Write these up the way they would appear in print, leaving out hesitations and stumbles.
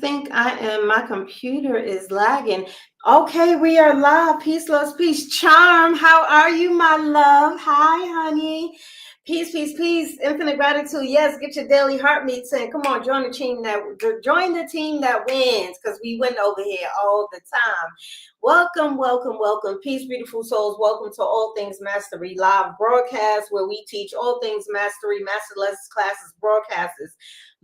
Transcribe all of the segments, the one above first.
think I am. My computer is lagging. Okay, we are live. Peace, love, peace. Charm, how are you, my love? Hi, honey. Peace, peace, peace. Infinite gratitude. Yes, get your daily heart meets in. Come on, join the team that wins, because we win over here all the time. Welcome, welcome, welcome. Peace, beautiful souls. Welcome to All Things Mastery live broadcast, where we teach all things mastery, master lessons, classes, broadcasters.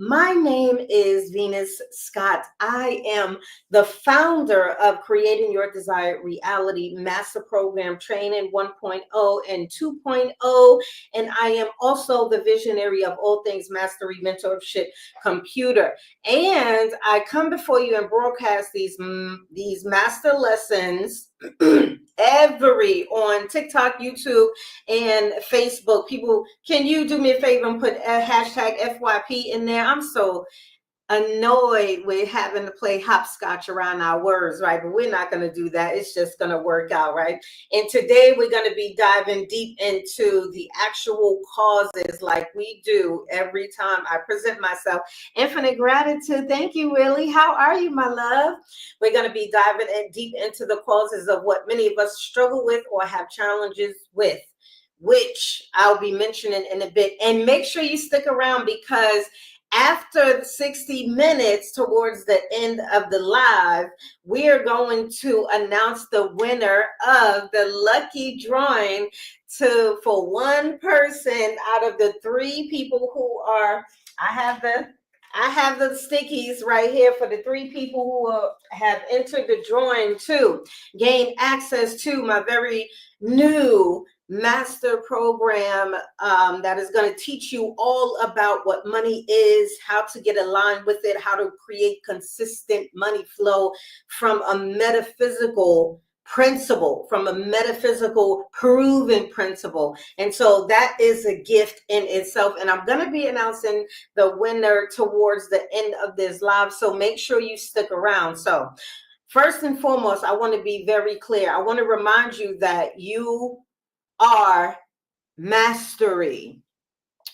My name is Venus Scott. I am the founder of Creating Your Desired Reality Master Program Training 1.0 and 2.0. And I am also the visionary of All Things Mastery Mentorship Computer. And I come before you and broadcast these master lessons every on TikTok, YouTube, and Facebook. People, can you do me a favor and put a hashtag FYP in there? I'm so annoyed with having to play hopscotch around our words, right? But we're not going to do that. It's just going to work out, right? And today we're going to be diving deep into the actual causes, like we do every time I present myself. Infinite gratitude. Thank you, Willie. How are you, my love? We're going to be diving in deep into the causes of what many of us struggle with or have challenges with, which I'll be mentioning in a bit. And make sure you stick around, because after 60 minutes, towards the end of the live, we are going to announce the winner of the lucky drawing for one person out of the 3 people who are, I have the stickies right here for the 3 people who have entered the drawing to gain access to my very new master program that is going to teach you all about what money is, how to get aligned with it, how to create consistent money flow from a metaphysical principle, from a metaphysical proven principle. And so that is a gift in itself. And I'm going to be announcing the winner towards the end of this live. So make sure you stick around. So first and foremost, I want to be very clear. I want to remind you that you are mastery.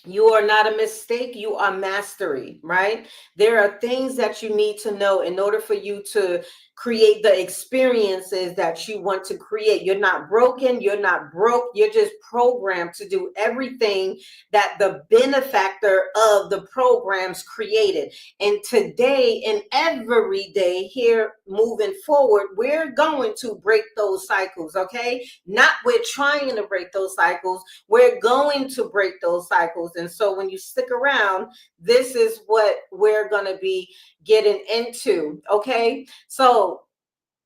You are not a mistake. You are mastery, right? There are things that you need to know in order for you to create the experiences that you want to create. You're not broken. You're not broke. You're just programmed to do everything that the benefactor of the programs created. And today and every day here moving forward, we're going to break those cycles, okay? Not we're trying to break those cycles. We're going to break those cycles. And so when you stick around, this is what we're going to be getting into, okay? So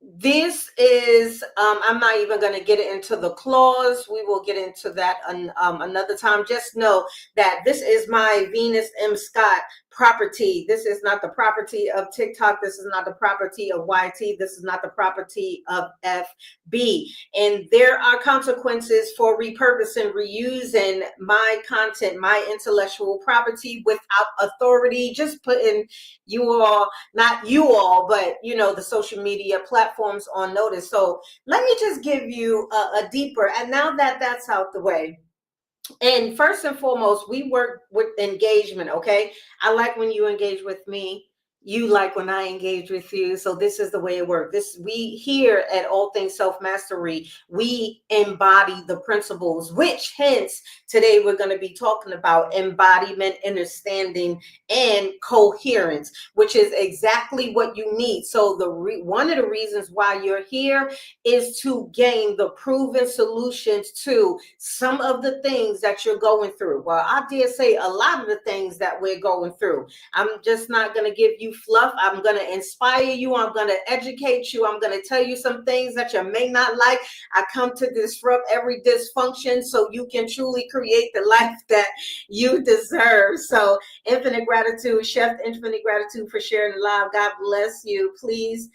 this is, I'm not even going to get into the clause. We will get into that another time. Just know that this is my Venus M. Scott property. This is not the property of TikTok. This is not the property of YT. This is not the property of FB. And there are consequences for repurposing, reusing my content, my intellectual property without authority. Just putting you all, not you all, but the social media platforms on notice. So let me just give you a deeper, and now that that's out the way. And first and foremost, we work with engagement, okay? I like when you engage with me. You like when I engage with you. So this is the way it works. We here at All Things Self-Mastery, we embody the principles, which hence today we're going to be talking about embodiment, understanding, and coherence, which is exactly what you need. So one of the reasons why you're here is to gain the proven solutions to some of the things that you're going through. Well, I dare say a lot of the things that we're going through. I'm just not going to give you fluff. I'm going to inspire you. I'm going to educate you. I'm going to tell you some things that you may not like. I come to disrupt every dysfunction so you can truly create the life that you deserve. So infinite gratitude, Chef, infinite gratitude for sharing the live. God bless you. Please,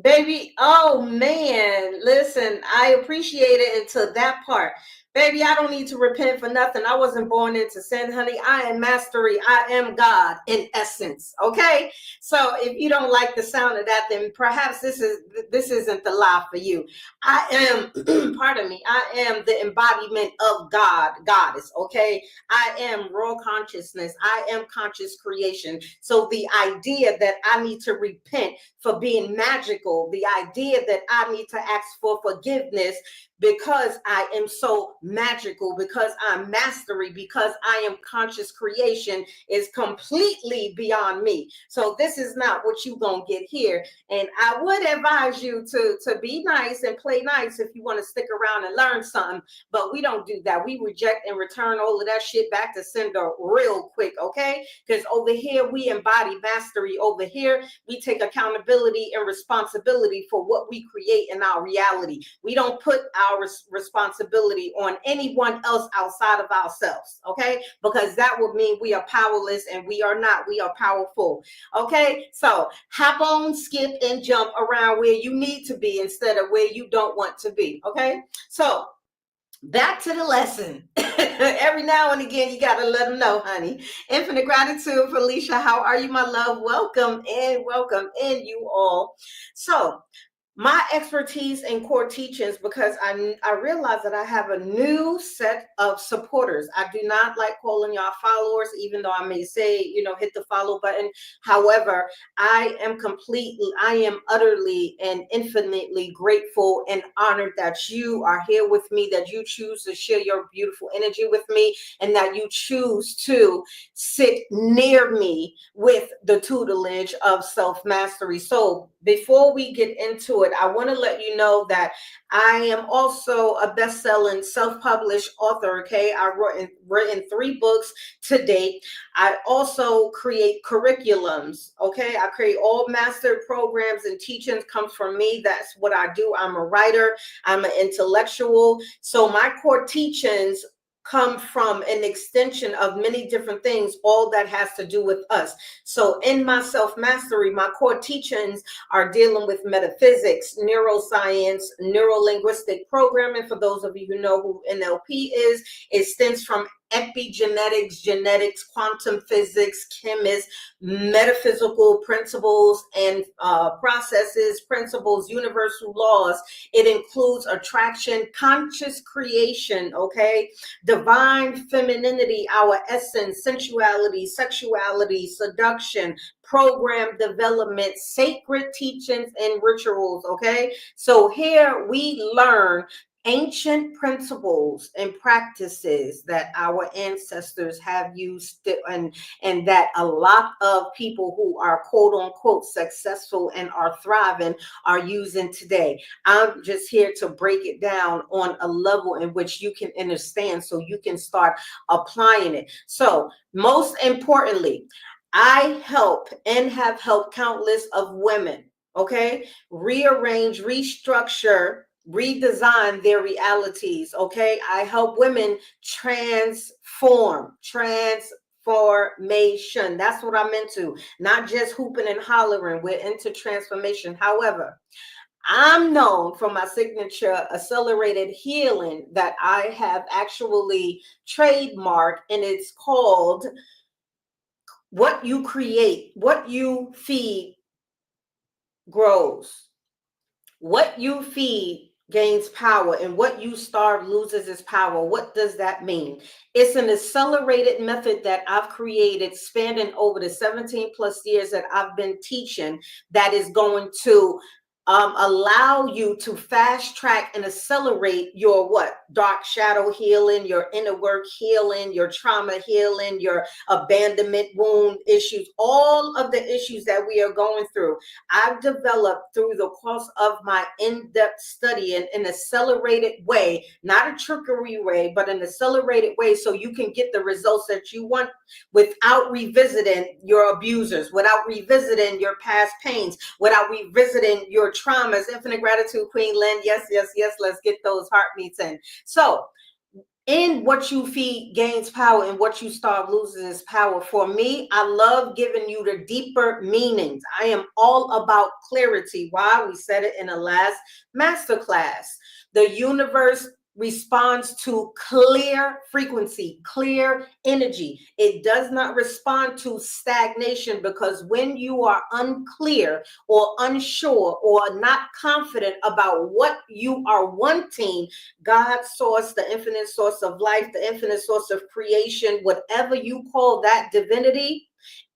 baby, oh man, listen, I appreciate it until that part. Baby, I don't need to repent for nothing. I wasn't born into sin, honey. I am mastery. I am God in essence. Okay. So if you don't like the sound of that, then perhaps this isn't the lie for you. I am, pardon me, I am the embodiment of God, goddess. Okay. I am raw consciousness. I am conscious creation. So the idea that I need to repent for being magical, the idea that I need to ask for forgiveness because I am so magical, because I'm mastery, because I am conscious creation is completely beyond me. So this is not what you gonna get here. And I would advise you to be nice and play nice if you want to stick around and learn something, but we don't do that. We reject and return all of that shit back to sender real quick, okay? Because over here we embody mastery. Over here we take accountability and responsibility for what we create in our reality. We don't put our responsibility on anyone else outside of ourselves, okay? Because that would mean we are powerless, and we are not. We are powerful, okay? So hop on, skip, and jump around where you need to be instead of where you don't want to be, okay? So back to the lesson. Every now and again, you got to let them know, honey. Infinite gratitude, Felicia. How are you, my love? Welcome in, you all. So my expertise in core teachings, because I realize that I have a new set of supporters. I do not like calling y'all followers, even though I may say, hit the follow button. However, I am utterly and infinitely grateful and honored that you are here with me, that you choose to share your beautiful energy with me, and that you choose to sit near me with the tutelage of self-mastery. So before we get into it, I want to let you know that I am also a best-selling self-published author, okay? I've written 3 books to date. I also create curriculums, okay? I create all master programs and teachings comes from me. That's what I do. I'm a writer. I'm an intellectual. So my core teachings come from an extension of many different things, all that has to do with us. So in my self-mastery, my core teachings are dealing with metaphysics, neuroscience, neuro-linguistic programming. For those of you who know who NLP is, it stems from epigenetics, genetics, quantum physics, chemists, metaphysical principles and processes, principles, universal laws. It includes attraction, conscious creation, okay? Divine femininity, our essence, sensuality, sexuality, seduction, program development, sacred teachings and rituals, okay? So here we learn ancient principles and practices that our ancestors have used, and that a lot of people who are quote unquote successful and are thriving are using today. I'm just here to break it down on a level in which you can understand, so you can start applying it. So most importantly, I help and have helped countless of women, okay, rearrange, restructure, redesign their realities, okay? I help women transformation. That's what I'm into. Not just hooping and hollering. We're into transformation. However, I'm known for my signature accelerated healing that I have actually trademarked, and it's called what you create, what you feed grows. What you feed gains power, and what you starve loses its power. What does that mean? It's an accelerated method that I've created spanning over the 17 plus years that I've been teaching, that is going to allow you to fast track and accelerate your dark shadow healing, your inner work healing, your trauma healing, your abandonment wound issues, all of the issues that we are going through. I've developed through the course of my in-depth study in an accelerated way, not a trickery way, but an accelerated way, so you can get the results that you want without revisiting your abusers, without revisiting your past pains, without revisiting your traumas. Infinite gratitude, Queen Lynn. Yes, yes, yes. Let's get those heartbeats in. So, in what you feed gains power, and what you starve loses its power. For me, I love giving you the deeper meanings. I am all about clarity. Why? We said it in the last masterclass. The universe responds to clear frequency, clear energy. It does not respond to stagnation, because when you are unclear or unsure or not confident about what you are wanting, God source, the infinite source of life, the infinite source of creation, whatever you call that divinity,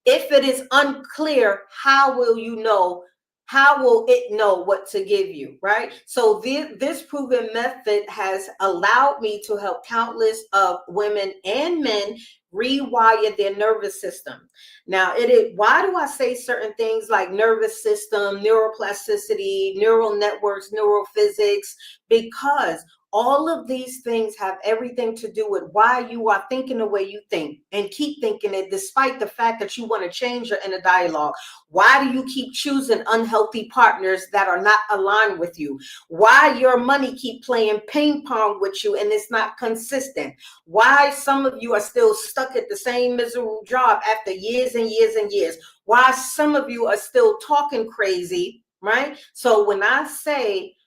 if it is unclear, how will you know? How will it know what to give you, right? So this proven method has allowed me to help countless of women and men rewire their nervous system. Now, why do I say certain things like nervous system, neuroplasticity, neural networks, neurophysics? Because all of these things have everything to do with why you are thinking the way you think and keep thinking it, despite the fact that you want to change your inner dialogue. Why do you keep choosing unhealthy partners that are not aligned with you? Why your money keep playing ping pong with you and it's not consistent? Why some of you are still stuck at the same miserable job after years and years and years? Why some of you are still talking crazy, right? So when I say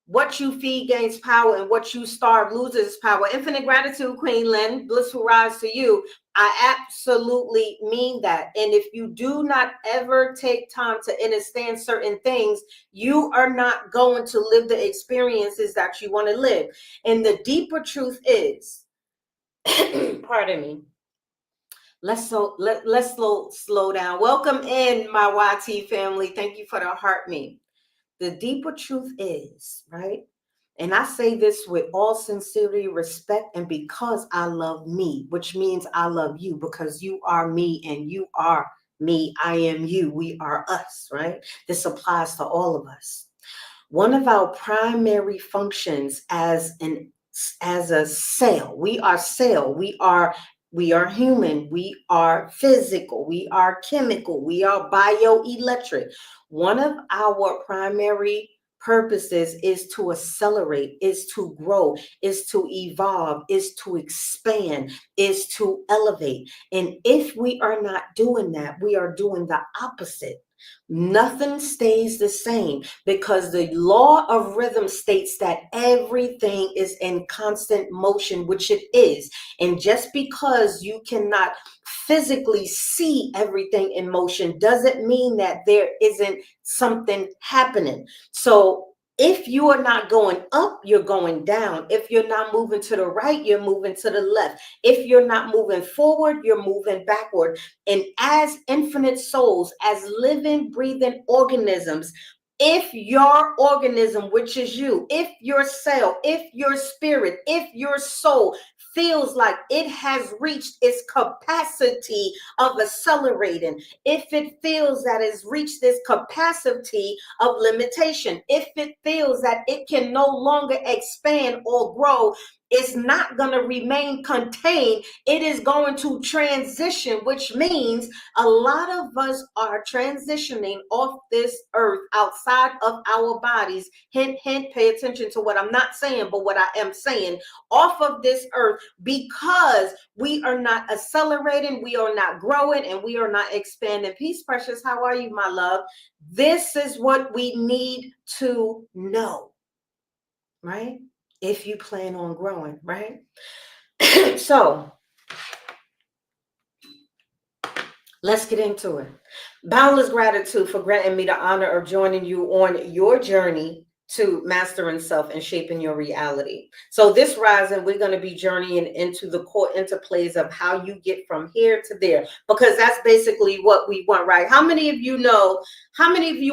what you feed gains power and what you starve loses power. Infinite gratitude, Queen Lynn. Blissful rise to you. I absolutely mean that. And if you do not ever take time to understand certain things, you are not going to live the experiences that you want to live. And the deeper truth is, pardon me. Let's slow down. Welcome in, my YT family. Thank you for the heart me. The deeper truth is, right? And I say this with all sincerity, respect, and because I love me, which means I love you because you are me and you are me. I am you. We are us, right? This applies to all of us. One of our primary functions as a cell, we are cell, we are human, we are physical, we are chemical, we are bioelectric. One of our primary purposes is to accelerate, is to grow, is to evolve, is to expand, is to elevate. And if we are not doing that, we are doing the opposite. Nothing stays the same because the law of rhythm states that everything is in constant motion, which it is. And just because you cannot physically see everything in motion doesn't mean that there isn't something happening. So if you are not going up, you're going down. If you're not moving to the right, you're moving to the left. If you're not moving forward, you're moving backward. And as infinite souls, as living, breathing organisms, if your organism, which is you, if your cell, if your spirit, if your soul feels like it has reached its capacity of accelerating, if it feels that it's reached this capacity of limitation, if it feels that it can no longer expand or grow, it's not going to remain contained. It is going to transition, which means a lot of us are transitioning off this earth outside of our bodies. Hint, hint, pay attention to what I'm not saying, but what I am saying, off of this earth, because we are not accelerating, we are not growing, and we are not expanding. Peace, precious. How are you, my love? This is what we need to know, right? If you plan on growing, right? So let's get into it. Boundless gratitude for granting me the honor of joining you on your journey to mastering self and shaping your reality. So this rising, we're going to be journeying into the core interplays of how you get from here to there, because that's basically what we want, right? How many of you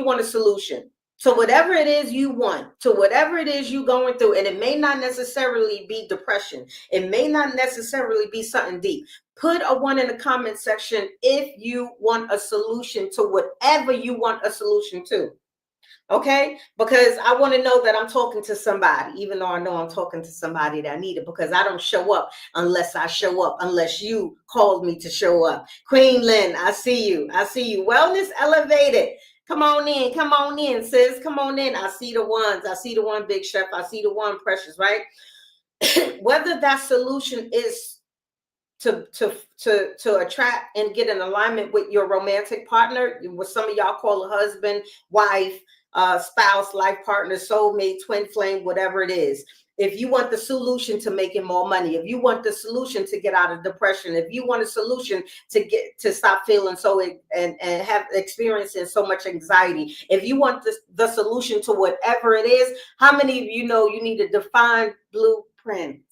want a solution to whatever it is you want, to whatever it is you're going through? And it may not necessarily be depression. It may not necessarily be something deep. Put a 1 in the comment section if you want a solution to whatever you want a solution to. Okay, because I want to know that I'm talking to somebody, even though I know I'm talking to somebody that need it, because I don't show up unless I show up, unless you called me to show up. Queen Lynn, I see you. Wellness elevated. Come on in, sis. Come on in. I see the ones. I see the one, Big Chef. I see the one, Precious, right? Whether that solution is to attract and get in alignment with your romantic partner, what some of y'all call a husband, wife, spouse, life partner, soulmate, twin flame, whatever it is. If you want the solution to making more money, if you want the solution to get out of depression, if you want a solution to get to stop feeling so and have experiencing so much anxiety, if you want the solution to whatever it is, how many of you know you need a defined blueprint?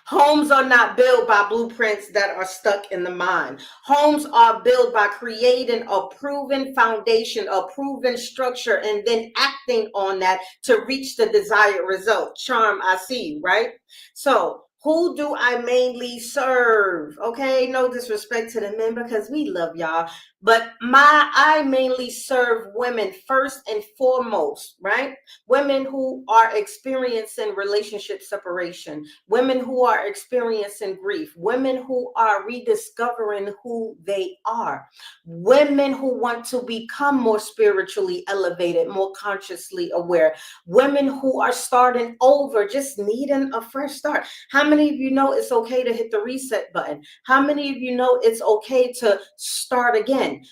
Homes are not built by blueprints that are stuck in the mind. Homes are built by creating a proven foundation, a proven structure, and then acting on that to reach the desired result. Charm, I see you, right? So, who do I mainly serve? Okay, no disrespect to the men because we love y'all, but I mainly serve women first and foremost, right? Women who are experiencing relationship separation, women who are experiencing grief, women who are rediscovering who they are, women who want to become more spiritually elevated, more consciously aware, women who are starting over, just needing a fresh start. How many of you know it's okay to hit the reset button? How many of you know it's okay to start again?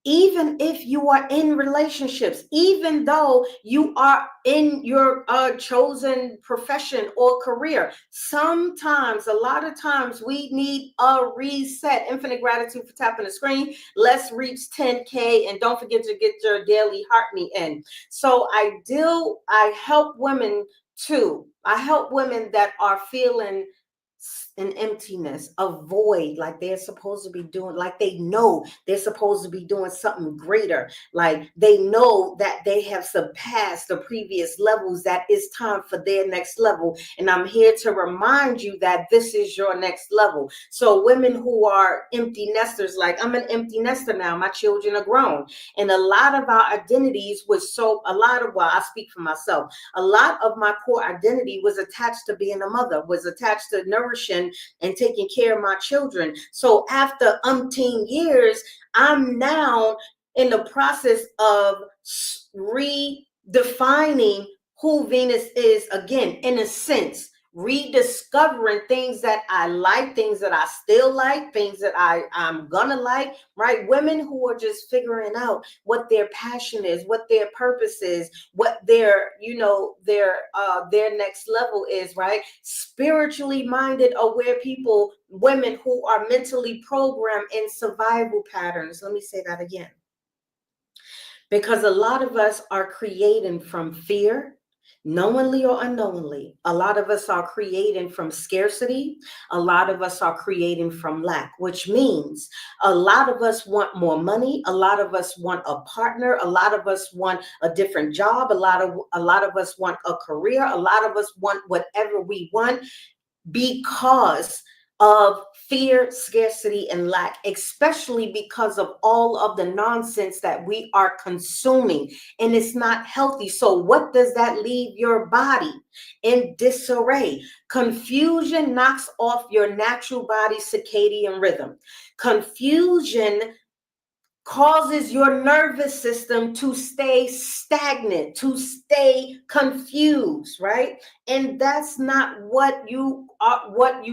Even if you are in relationships, even though you are in your chosen profession or career, sometimes, a lot of times, we need a reset. Infinite gratitude for tapping the screen. Let's reach 10K, and don't forget to get your daily heart meet in. So I help women too. I help women that are feeling an emptiness, a void, like they're supposed to be doing, like they know they're supposed to be doing something greater, like they know that they have surpassed the previous levels, that it's time for their next level. And I'm here to remind you that this is your next level. So women who are empty nesters, like I'm an empty nester now, my children are grown, and a lot of our identities was well, I speak for myself, a lot of my core identity was attached to being a mother, was attached to nourishing and taking care of my children. So after umpteen years, I'm now in the process of redefining who Venus is again, in a sense, rediscovering things that I like, things that I still like, things that I'm gonna like, right? Women who are just figuring out what their passion is, what their purpose is, what their their next level is, right? Spiritually minded, aware people, women who are mentally programmed in survival patterns. Let me say that again, because a lot of us are creating from fear, knowingly or unknowingly. A lot of us are creating from scarcity. A lot of us are creating from lack, which means a lot of us want more money. A lot of us want a partner. A lot of us want a different job. A lot of us want a career. A lot of us want whatever we want because of fear, scarcity, and lack, especially because of all of the nonsense that we are consuming, and it's not healthy. So what does that leave your body? In disarray. Confusion knocks off your natural body circadian rhythm. Confusion causes your nervous system to stay stagnant, to stay confused, right? And that's not what you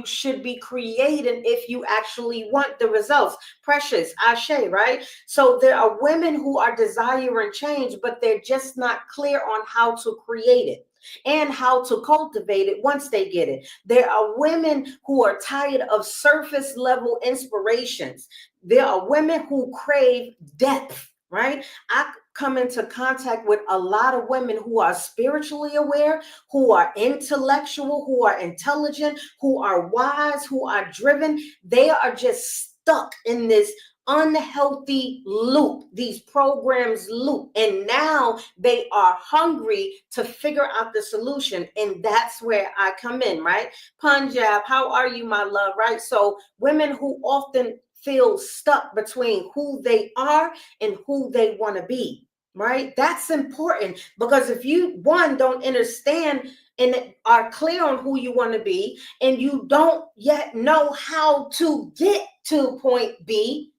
should be creating if you actually want the results. Precious, Ashe, right? So there are women who are desiring change, but they're just not clear on how to create it and how to cultivate it once they get it. There are women who are tired of surface level inspirations. There are women who crave depth, right? I come into contact with a lot of women who are spiritually aware, who are intellectual, who are intelligent, who are wise, who are driven. They are just stuck in this unhealthy loop, these programs loop, and now they are hungry to figure out the solution. And that's where I come in, right? Punjab, how are you, my love? Right? So women who often feel stuck between who they are and who they want to be, right? That's important, because if you don't understand and are clear on who you want to be, and you don't yet know how to get to point B,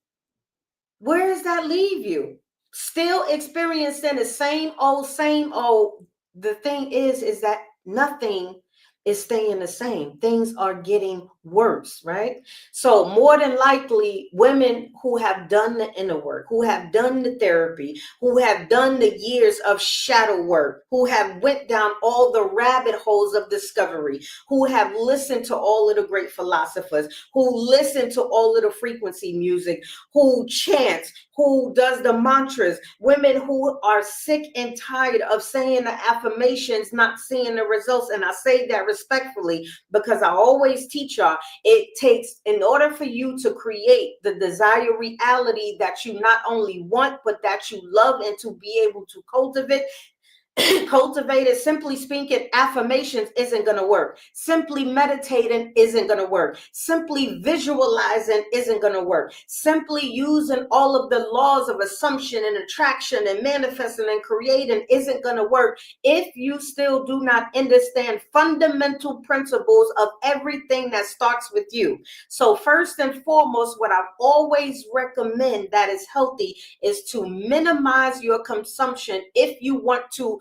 where does that leave you? Still experiencing the same old, same old. The thing is that nothing is staying the same. Things are getting worse, right? So more than likely, women who have done the inner work, who have done the therapy, who have done the years of shadow work, who have went down all the rabbit holes of discovery, who have listened to all of the great philosophers, who listen to all of the frequency music, who chants, who does the mantras, women who are sick and tired of saying the affirmations, not seeing the results. And I say that respectfully because I always teach y'all, it takes, in order for you to create the desired reality that you not only want, but that you love, and to be able to cultivate it. Simply speaking, affirmations isn't going to work. Simply meditating isn't going to work. Simply visualizing isn't going to work. Simply using all of the laws of assumption and attraction and manifesting and creating isn't going to work if you still do not understand fundamental principles of everything that starts with you. So first and foremost, what I always recommend that is healthy is to minimize your consumption if you want to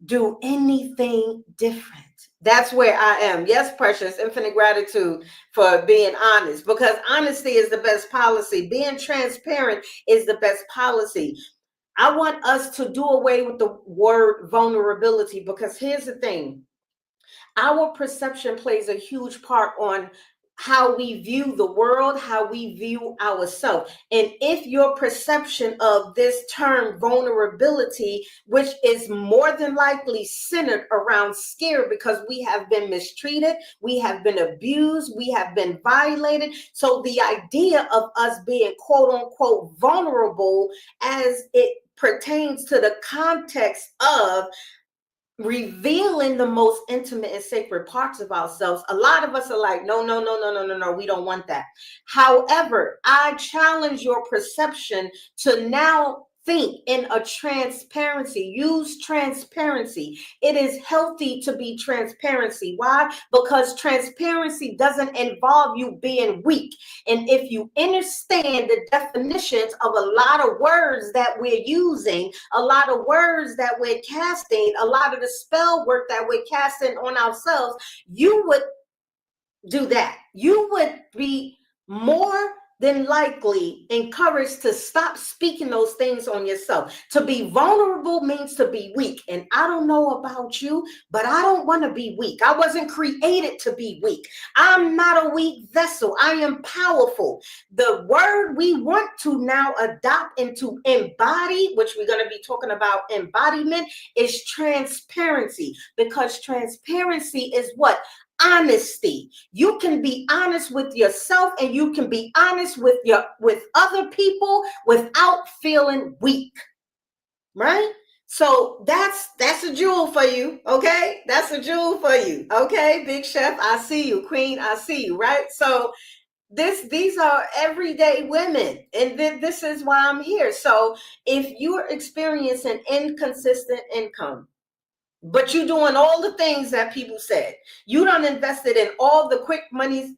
do anything different. That's where I am. Yes, Precious, infinite gratitude for being honest, because honesty is the best policy. Being transparent is the best policy. I want us to do away with the word vulnerability, because here's the thing. Our perception plays a huge part on how we view the world, how we view ourselves. And if your perception of this term vulnerability, which is more than likely centered around scare, because we have been mistreated, we have been abused, we have been violated. So the idea of us being quote unquote vulnerable as it pertains to the context of revealing the most intimate and sacred parts of ourselves, a lot of us are like, no, no, no, no, no, no, no, we don't want that. However, I challenge your perception to now think in a transparency. Use transparency. It is healthy to be transparency. Why? Because transparency doesn't involve you being weak. And if you understand the definitions of a lot of words that we're using, a lot of words that we're casting, a lot of the spell work that we're casting on ourselves, you would do that. You would be more than likely encouraged to stop speaking those things on yourself. To be vulnerable means to be weak. And I don't know about you, but I don't want to be weak. I wasn't created to be weak. I'm not a weak vessel. I am powerful. The word we want to now adopt into embody, which we're going to be talking about embodiment, is transparency. Because transparency is what? Honesty. You can be honest with yourself, and you can be honest with other people without feeling weak, right? So that's a jewel for you. Okay, that's a jewel for you. Okay, Big Chef, I see you. Queen, I see you. Right? So these are everyday women, and this is why I'm here. So if you're experiencing inconsistent income, but you're doing all the things that people said, you done invested in all the quick money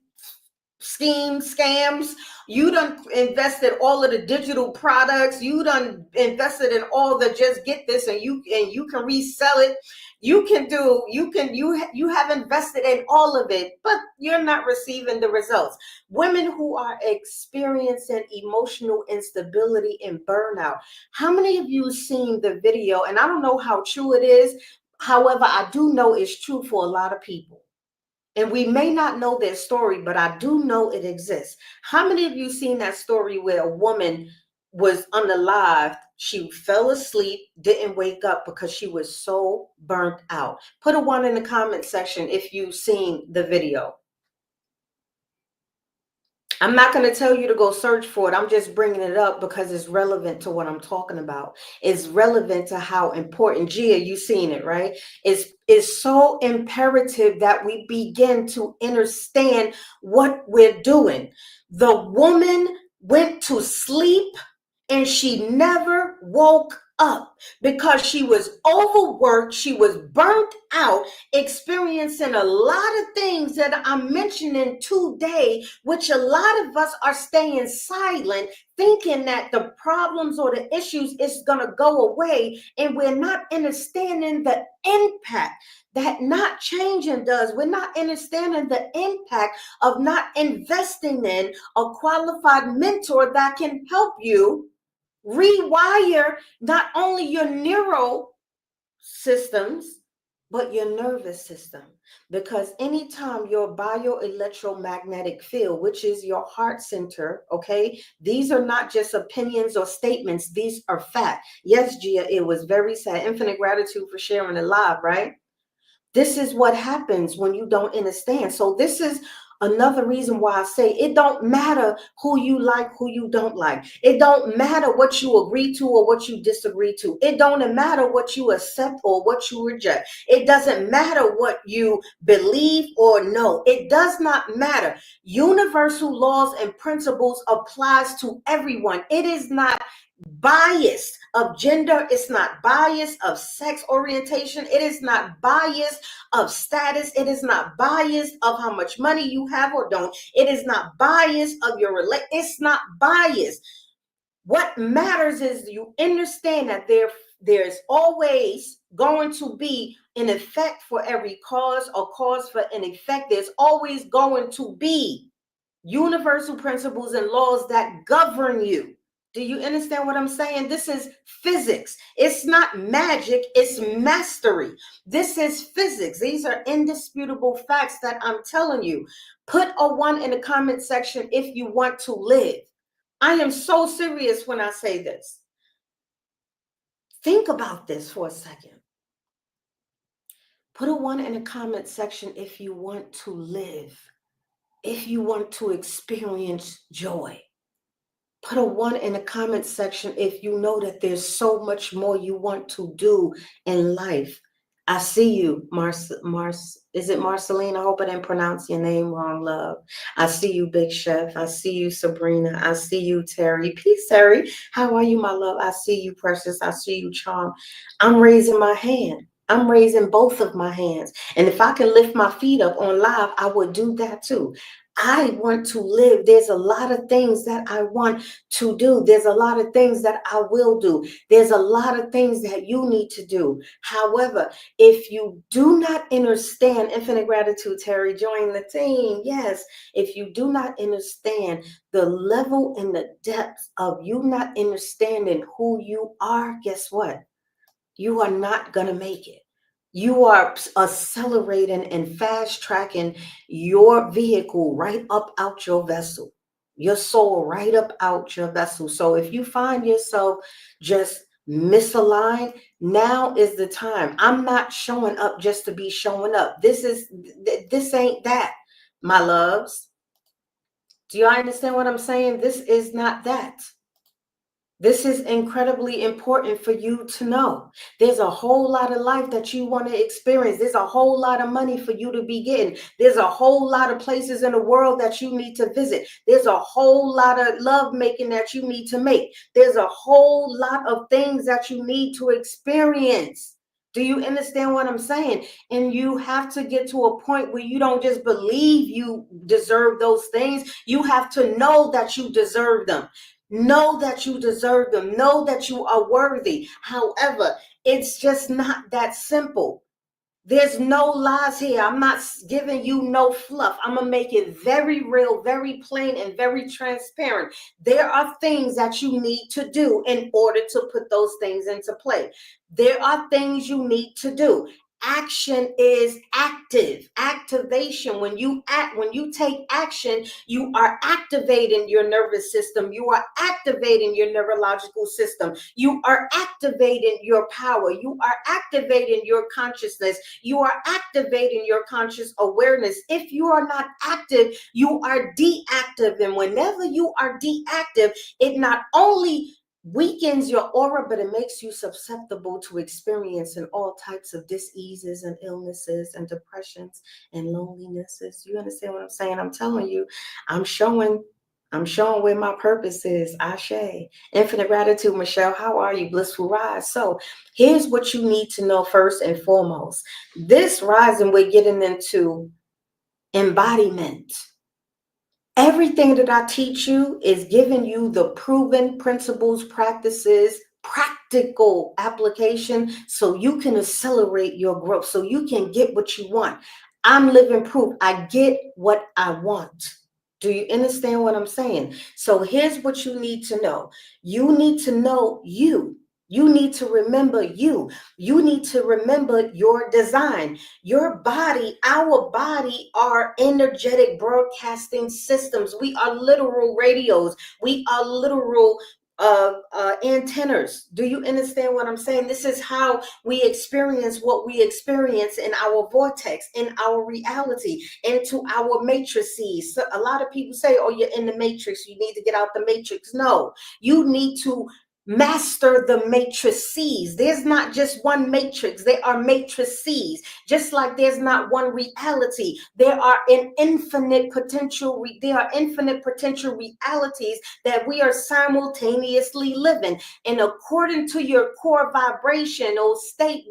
schemes, scams, you done invested all of the digital products, you done invested in all the just get this and you can resell it, you have invested in all of it, but you're not receiving the results. Women who are experiencing emotional instability and burnout, how many of you seen the video? And I don't know how true it is. However, I do know it's true for a lot of people. And we may not know their story, but I do know it exists. How many of you seen that story where a woman was unalived? She fell asleep, didn't wake up because she was so burnt out. Put a 1 in the comment section if you've seen the video. I'm not going to tell you to go search for it. I'm just bringing it up because it's relevant to what I'm talking about. It's relevant to how important, Gia, you seen it, right? It's so imperative that we begin to understand what we're doing. The woman went to sleep and she never woke up because she was overworked, she was burnt out, experiencing a lot of things that I'm mentioning today, which a lot of us are staying silent, thinking that the problems or the issues is going to go away, and we're not understanding the impact that not changing does. We're not understanding the impact of not investing in a qualified mentor that can help you rewire not only your neural systems, but your nervous system. Because anytime your bioelectromagnetic field, which is your heart center, okay, these are not just opinions or statements, these are fact. Yes, Gia, it was very sad. Infinite gratitude for sharing it live, right? This is what happens when you don't understand. So this is another reason why I say it don't matter who you like, who you don't like. It don't matter what you agree to or what you disagree to. It don't matter what you accept or what you reject. It doesn't matter what you believe or know. It does not matter. Universal laws and principles applies to everyone. It is not biased of gender, it's not biased of sex orientation, it is not biased of status, it is not biased of how much money you have or don't, it is not biased of your it's not biased. What matters is you understand that there's always going to be an effect for every cause, or cause for an effect. There's always going to be universal principles and laws that govern you. Do you understand what I'm saying? This is physics. It's not magic, it's mastery. This is physics. These are indisputable facts that I'm telling you. Put a 1 in the comment section if you want to live. I am so serious when I say this. Think about this for a second. Put a 1 in the comment section if you want to live, if you want to experience joy. Put a 1 in the comment section if you know that there's so much more you want to do in life. I see you, is it Marceline? I hope I didn't pronounce your name wrong, love. I see you, Big Chef. I see you, Sabrina. I see you, Terry. Peace, Terry. How are you, my love? I see you, Precious. I see you, Charm. I'm raising my hand. I'm raising both of my hands. And if I can lift my feet up on live, I would do that too. I want to live. There's a lot of things that I want to do. There's a lot of things that I will do. There's a lot of things that you need to do. However, if you do not understand, infinite gratitude, Terry, join the team. Yes, if you do not understand the level and the depth of you not understanding who you are, guess what? You are not going to make it. You are accelerating and fast tracking your vehicle right up out your vessel, your soul right up out your vessel. So if you find yourself just misaligned, now is the time. I'm not showing up just to be showing up. This ain't that, my loves. Do you understand what I'm saying? This is not that. This is incredibly important for you to know. There's a whole lot of life that you want to experience. There's a whole lot of money for you to be getting. There's a whole lot of places in the world that you need to visit. There's a whole lot of love making that you need to make. There's a whole lot of things that you need to experience. Do you understand what I'm saying? And you have to get to a point where you don't just believe you deserve those things. You have to know that you deserve them. Know that you deserve them. Know that you are worthy. However, it's just not that simple. There's no lies here. I'm not giving you no fluff. I'm going to make it very real, very plain, and very transparent. There are things that you need to do in order to put those things into play. There are things you need to do. Action is activation. When you take action, you are activating your nervous system. You are activating your neurological system. You are activating your power. You are activating your consciousness. You are activating your conscious awareness. If you are not active, you are deactive. And whenever you are deactive, it not only weakens your aura, but it makes you susceptible to experiencing all types of diseases and illnesses and depressions and lonelinesses. You understand what I'm saying? I'm telling you, I'm showing I'm showing where my purpose is. Ashe. Infinite gratitude, Michelle. How are you? Blissful rise. So here's what you need to know first and foremost. This rising, we're getting into embodiment. Everything that I teach you is giving you the proven principles, practices, practical application so you can accelerate your growth, so you can get what you want. I'm living proof. I get what I want. Do you understand what I'm saying? So here's what you need to know. You need to know you. You need to remember you. You need to remember your design. Your body, our body are energetic broadcasting systems. We are literal radios. We are literal antennas. Do you understand what I'm saying? This is how we experience what we experience in our vortex, in our reality, into our matrices. So a lot of people say, oh, you're in the matrix, you need to get out the matrix. No, you need to master the matrices. There's not just one matrix, there are matrices. Just like there's not one reality, there are infinite potential realities that we are simultaneously living. And according to your core vibrational state,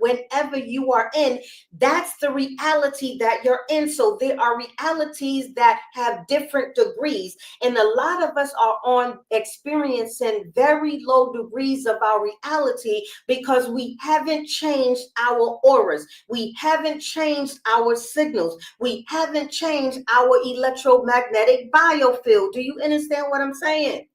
whenever you are in, that's the reality that you're in. So there are realities that have different degrees, and a lot of us are on experiencing very low degrees of our reality because we haven't changed our auras. We haven't changed our signals. We haven't changed our electromagnetic biofield. Do you understand what I'm saying?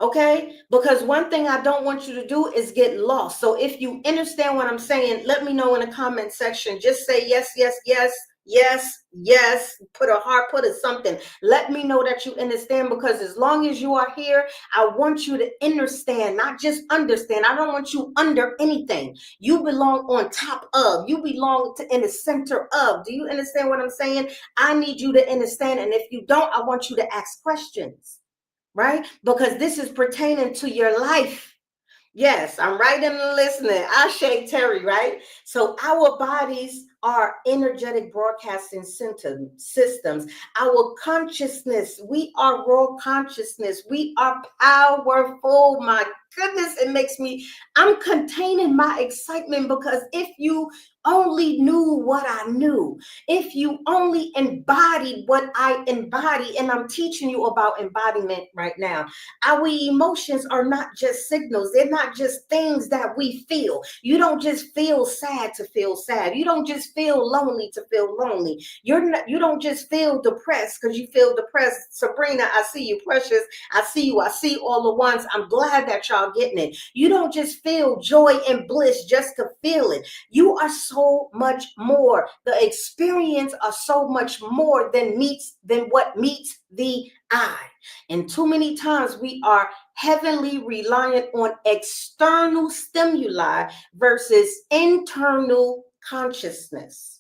Okay, because one thing I don't want you to do is get lost. So if you understand what I'm saying, let me know in the comment section. Just say yes, yes, yes, yes, yes. Put a heart, put a something. Let me know that you understand, because as long as you are here, I want you to understand, not just understand. I don't want you under anything. You belong on top of. You belong in the center of. Do you understand what I'm saying? I need you to understand, and if you don't, I want you to ask questions. Right? Because this is pertaining to your life. Yes, I'm right in the listening. Ashe Terry, right? So our bodies are energetic broadcasting systems. Our consciousness, we are raw consciousness. We are powerful. My goodness, I'm containing my excitement, because if you only knew what I knew, if you only embodied what I embody, and I'm teaching you about embodiment right now. Our emotions are not just signals. They're not just things that we feel. You don't just feel sad to feel sad. You don't just feel lonely to feel lonely. You don't just feel depressed because you feel depressed. Sabrina, I see you. Precious, I see you. I see all the ones. I'm glad that y'all getting it. You don't just feel joy and bliss just to feel it. You are so much more. The experience are so much more than what meets the eye. And too many times we are heavily reliant on external stimuli versus internal consciousness.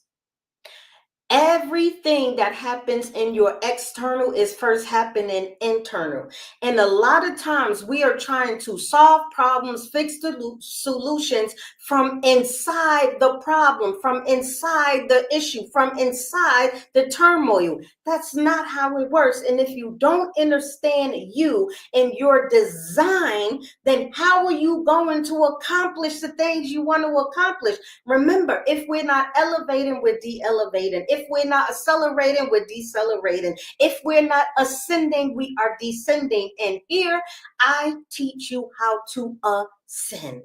Everything that happens in your external is first happening internal. And a lot of times we are trying to solve problems, fix the solutions from inside the problem, from inside the issue, from inside the turmoil. That's not how it works. And if you don't understand you and your design, then how are you going to accomplish the things you want to accomplish? Remember, if we're not elevating, we're de-elevating. If we're not accelerating, we're decelerating. If we're not ascending, we are descending. And here I teach you how to ascend.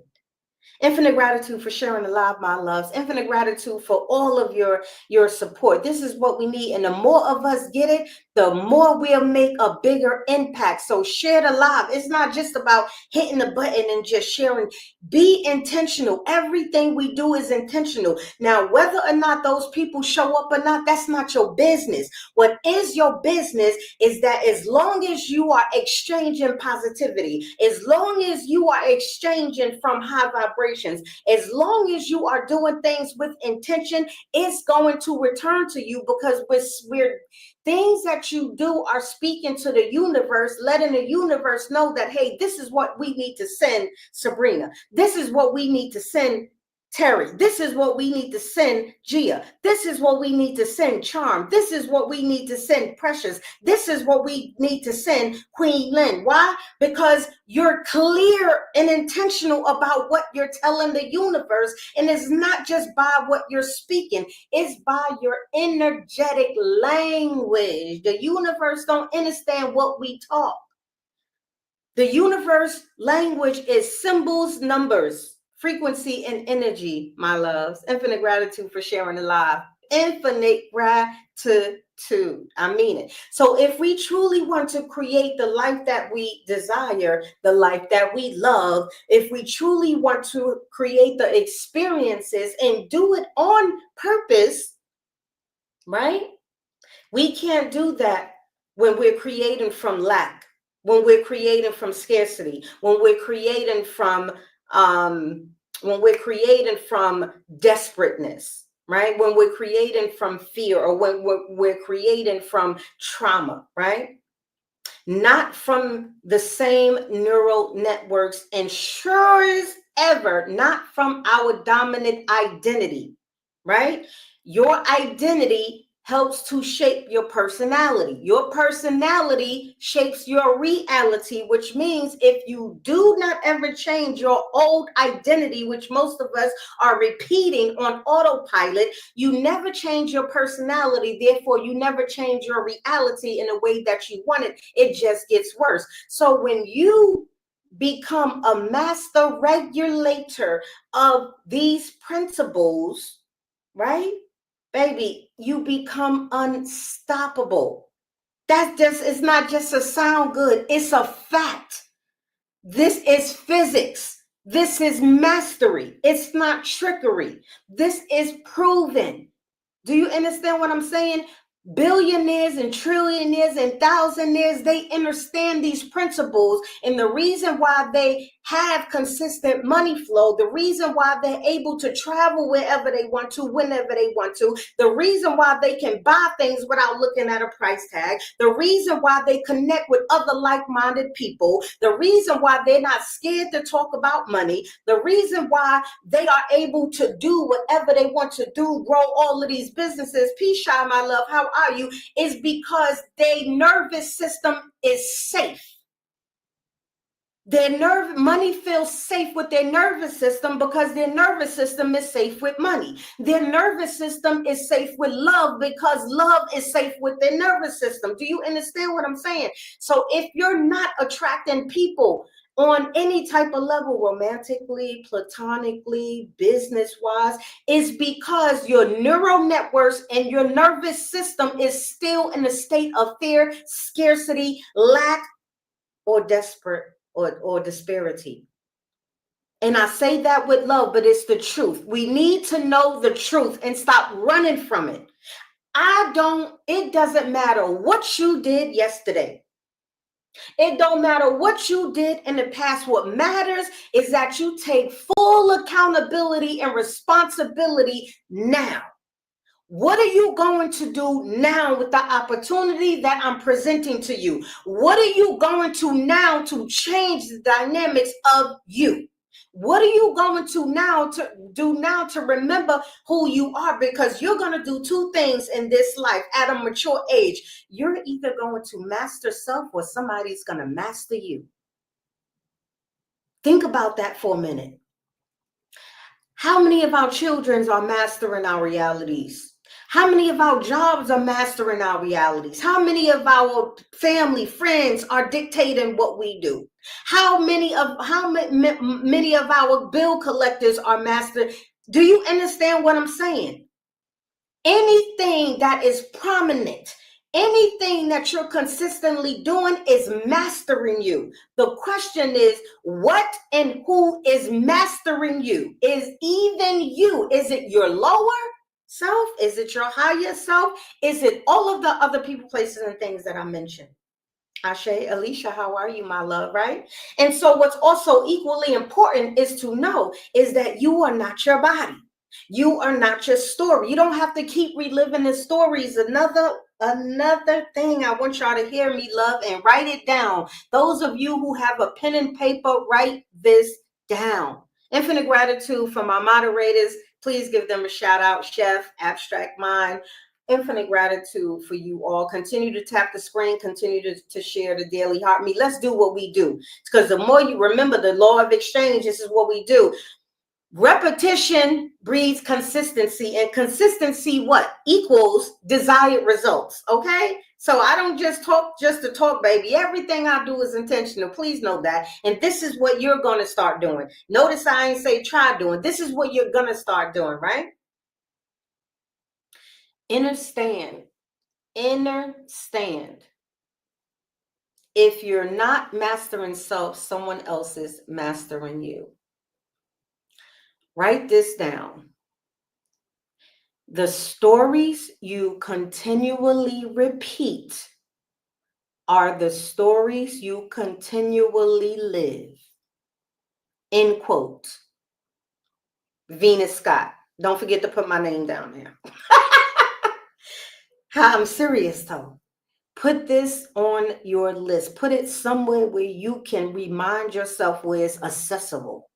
Infinite gratitude for sharing the live, my loves. Infinite gratitude for all of your support. This is what we need. And the more of us get it, the more we'll make a bigger impact. So share the live. It's not just about hitting the button and just sharing. Be intentional. Everything we do is intentional. Now, whether or not those people show up or not, that's not your business. What is your business is that as long as you are exchanging positivity, as long as you are exchanging from high vibrations, as long as you are doing things with intention, it's going to return to you, because we're things that you do are speaking to the universe, letting the universe know that, hey, this is what we need to send Sabrina. This is what we need to send Terry. This is what we need to send Gia. This is what we need to send Charm. This is what we need to send Precious. This is what we need to send Queen Lynn. Why? Because you're clear and intentional about what you're telling the universe. And it's not just by what you're speaking. It's by your energetic language. The universe don't understand what we talk. The universe language is symbols, numbers, frequency, and energy, my loves. Infinite gratitude for sharing the live. Infinite gratitude. I mean it. So if we truly want to create the life that we desire, the life that we love, if we truly want to create the experiences and do it on purpose, right? We can't do that when we're creating from lack, when we're creating from scarcity, when we're creating from desperateness, right? When we're creating from fear, or when we're creating from trauma, right? Not from the same neural networks, and sure as ever, not from our dominant identity, right? Your identity helps to shape your personality. Your personality shapes your reality, which means if you do not ever change your old identity, which most of us are repeating on autopilot, you never change your personality. Therefore, you never change your reality in a way that you want it. It just gets worse. So when you become a master regulator of these principles, right? Baby, you become unstoppable. That's just, it's not just a sound good, it's a fact. This is physics. This is mastery. It's not trickery. This is proven. Do you understand what I'm saying? Billionaires and trillionaires and thousandaires, they understand these principles. And the reason why they have consistent money flow, the reason why they're able to travel wherever they want to, whenever they want to, the reason why they can buy things without looking at a price tag, the reason why they connect with other like-minded people, the reason why they're not scared to talk about money, the reason why they are able to do whatever they want to do, grow all of these businesses. Peace, Shy, my love, how are you? Is because their nervous system is safe. Money feels safe with their nervous system because their nervous system is safe with money. Their nervous system is safe with love because love is safe with their nervous system. Do you understand what I'm saying? So if you're not attracting people on any type of level, romantically, platonically, business-wise, is because your neural networks and your nervous system is still in a state of fear, scarcity, lack, or desperate or disparity. And I say that with love, but it's the truth. We need to know the truth and stop running from it. It doesn't matter what you did yesterday. It don't matter what you did in the past. What matters is that you take full accountability and responsibility now. What are you going to do now with the opportunity that I'm presenting to you? What are you going to now to change the dynamics of you? What are you going to do now to remember who you are? Because you're going to do two things in this life at a mature age. You're either going to master self or somebody's going to master you. Think about that for a minute. How many of our children are mastering our realities? How many of our jobs are mastering our realities? How many of our family, friends are dictating what we do? How many of our bill collectors are mastering? Do you understand what I'm saying? Anything that is prominent, anything that you're consistently doing is mastering you. The question is, what and who is mastering you? Is even you? Is it your lower self? Is it your higher self? Is it all of the other people, places, and things that I mentioned? Ashe, Alicia, how are you, my love, right? And so what's also equally important is to know is that you are not your body. You are not your story. You don't have to keep reliving the stories. Another thing I want y'all to hear me, love, and write it down. Those of you who have a pen and paper, write this down. Infinite gratitude for my moderators. Please give them a shout out. Chef, Abstract Mind. Infinite gratitude for you all. Continue to tap the screen. Continue to share the Daily Heartbeat. Let's do what we do. Because the more you remember the law of exchange, this is what we do. Repetition breeds consistency, and consistency what equals desired results. Okay, so I don't just talk just to talk, baby. Everything I do is intentional. Please know that. And this is what you're going to start doing. Notice I ain't say try doing. This is what you're going to start doing, right? Innerstand. If you're not mastering self, someone else is mastering you. Write this down. The stories you continually repeat are the stories you continually live. End quote. Venus Scott. Don't forget to put my name down there. I'm serious though. Put this on your list. Put it somewhere where you can remind yourself where it's accessible.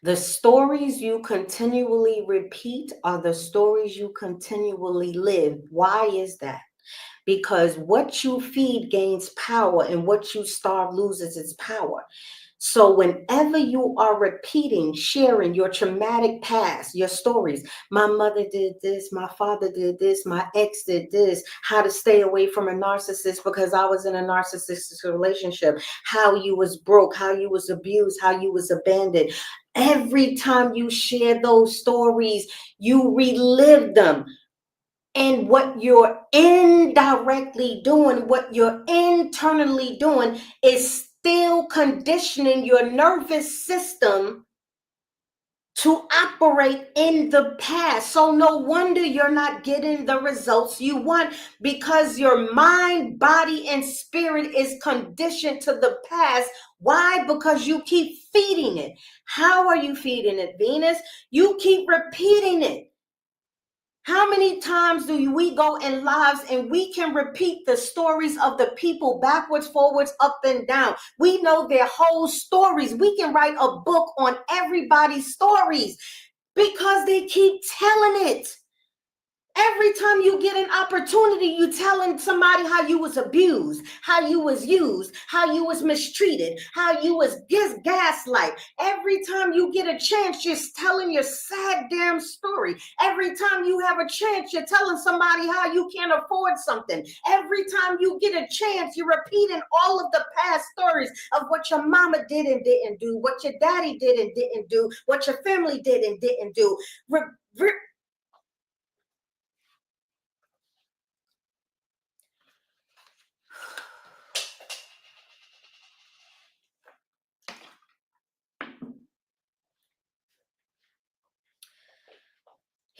The stories you continually repeat are the stories you continually live. Why is that? Because what you feed gains power and what you starve loses its power. So whenever you are repeating, sharing your traumatic past, your stories, my mother did this, my father did this, my ex did this, how to stay away from a narcissist because I was in a narcissistic relationship, how you was broke, how you was abused, how you was abandoned. Every time you share those stories, you relive them. And what you're indirectly doing, what you're internally doing is still conditioning your nervous system to operate in the past. So no wonder you're not getting the results you want, because your mind, body, and spirit is conditioned to the past. Why? Because you keep feeding it. How are you feeding it, Venus? You keep repeating it. How many times do we go in lives and we can repeat the stories of the people backwards, forwards, up and down? We know their whole stories. We can write a book on everybody's stories because they keep telling it. Every time you get an opportunity, you telling somebody how you was abused, how you was used, how you was mistreated, how you was gaslight. Every time you get a chance, you're telling your sad damn story. Every time you have a chance, you're telling somebody how you can't afford something. Every time you get a chance, you're repeating all of the past stories of what your mama did and didn't do, what your daddy did and didn't do, what your family did and didn't do.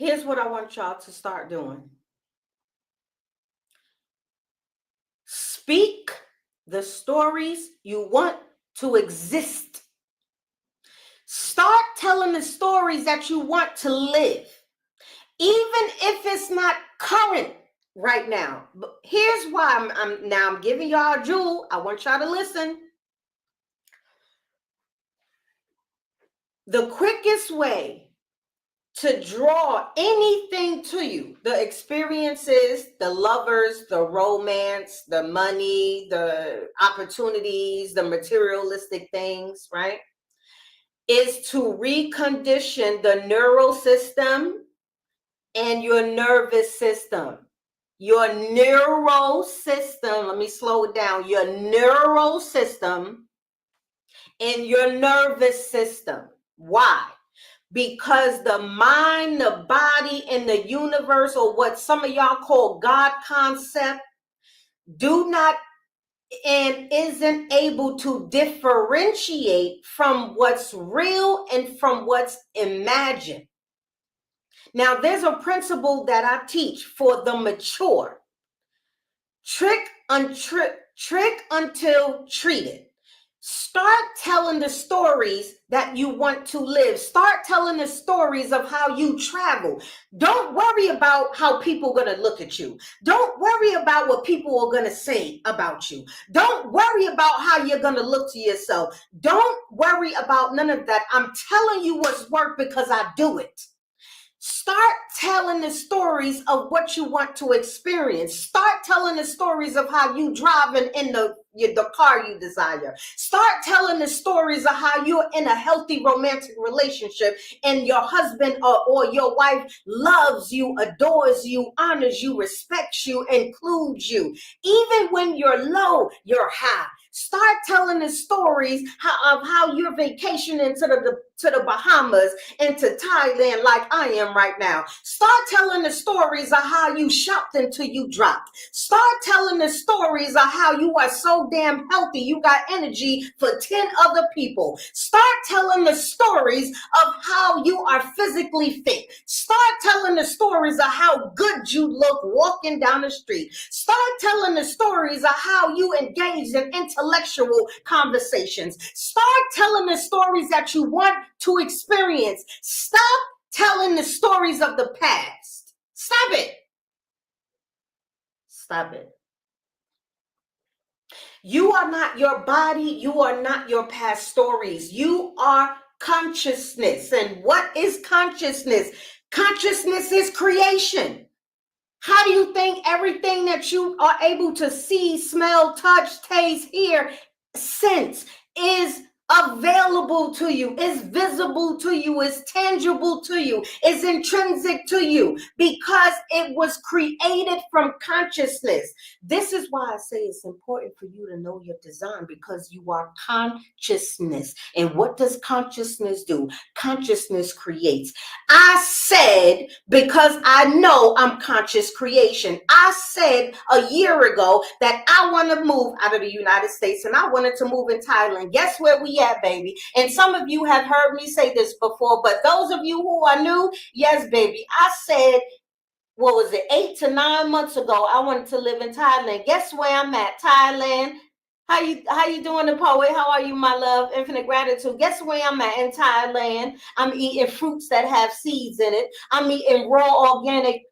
Here's what I want y'all to start doing. Speak the stories you want to exist. Start telling the stories that you want to live, even if it's not current right now. But here's why I'm giving y'all a jewel. I want y'all to listen. The quickest way to draw anything to you, the experiences, the lovers, the romance, the money, the opportunities, the materialistic things, right, is to recondition the neural system and your nervous system. Your neural system, let me slow it down, your neural system and your nervous system. Why? Because the mind, the body, and the universe, or what some of y'all call God concept, do not and isn't able to differentiate from what's real and from what's imagined. Now, there's a principle that I teach for the mature. Trick until treated. Start telling the stories that you want to live. Start telling the stories of how you travel. Don't worry about how people are going to look at you. Don't worry about what people are going to say about you. Don't worry about how you're going to look to yourself. Don't worry about none of that. I'm telling you what's work because I do it. Start telling the stories of what you want to experience. Start telling the stories of how you driving in the car you desire. Start telling the stories of how you're in a healthy romantic relationship and your husband or your wife loves you, adores you, honors you, respects you, includes you. Even when you're low, you're high. Start telling the stories of how you're vacationing to the Bahamas and to Thailand like I am right now. Start telling the stories of how you shopped until you dropped. Start telling the stories of how you are so damn healthy, you got energy for 10 other people. Start telling the stories of how you are physically fit. Start telling the stories of how good you look walking down the street. Start telling the stories of how you engaged in intellectual conversations. Start telling the stories that you want to experience. Stop telling the stories of the past. Stop it. Stop it. You are not your body. You are not your past stories. You are consciousness. And what is consciousness? Consciousness is creation. How do you think everything that you are able to see, smell, touch, taste, hear, sense is available to you, is visible to you, is tangible to you, is intrinsic to you? Because it was created from consciousness. This is why I say it's important for you to know your design, because you are consciousness. And what does consciousness do? Consciousness creates. I said, because I know I'm conscious creation, I said a year ago that I want to move out of the United States and I wanted to move in Thailand. Guess where we at, baby? And some of you have heard me say this before, but those of you who are new, yes, baby, I said, what was it, 8 to 9 months ago, I wanted to live in Thailand. Guess where I'm at? Thailand. How you doing, the poet? How are you, my love? Infinite gratitude. Guess where I'm at? In Thailand. I'm eating fruits that have seeds in it. I'm eating raw, organic,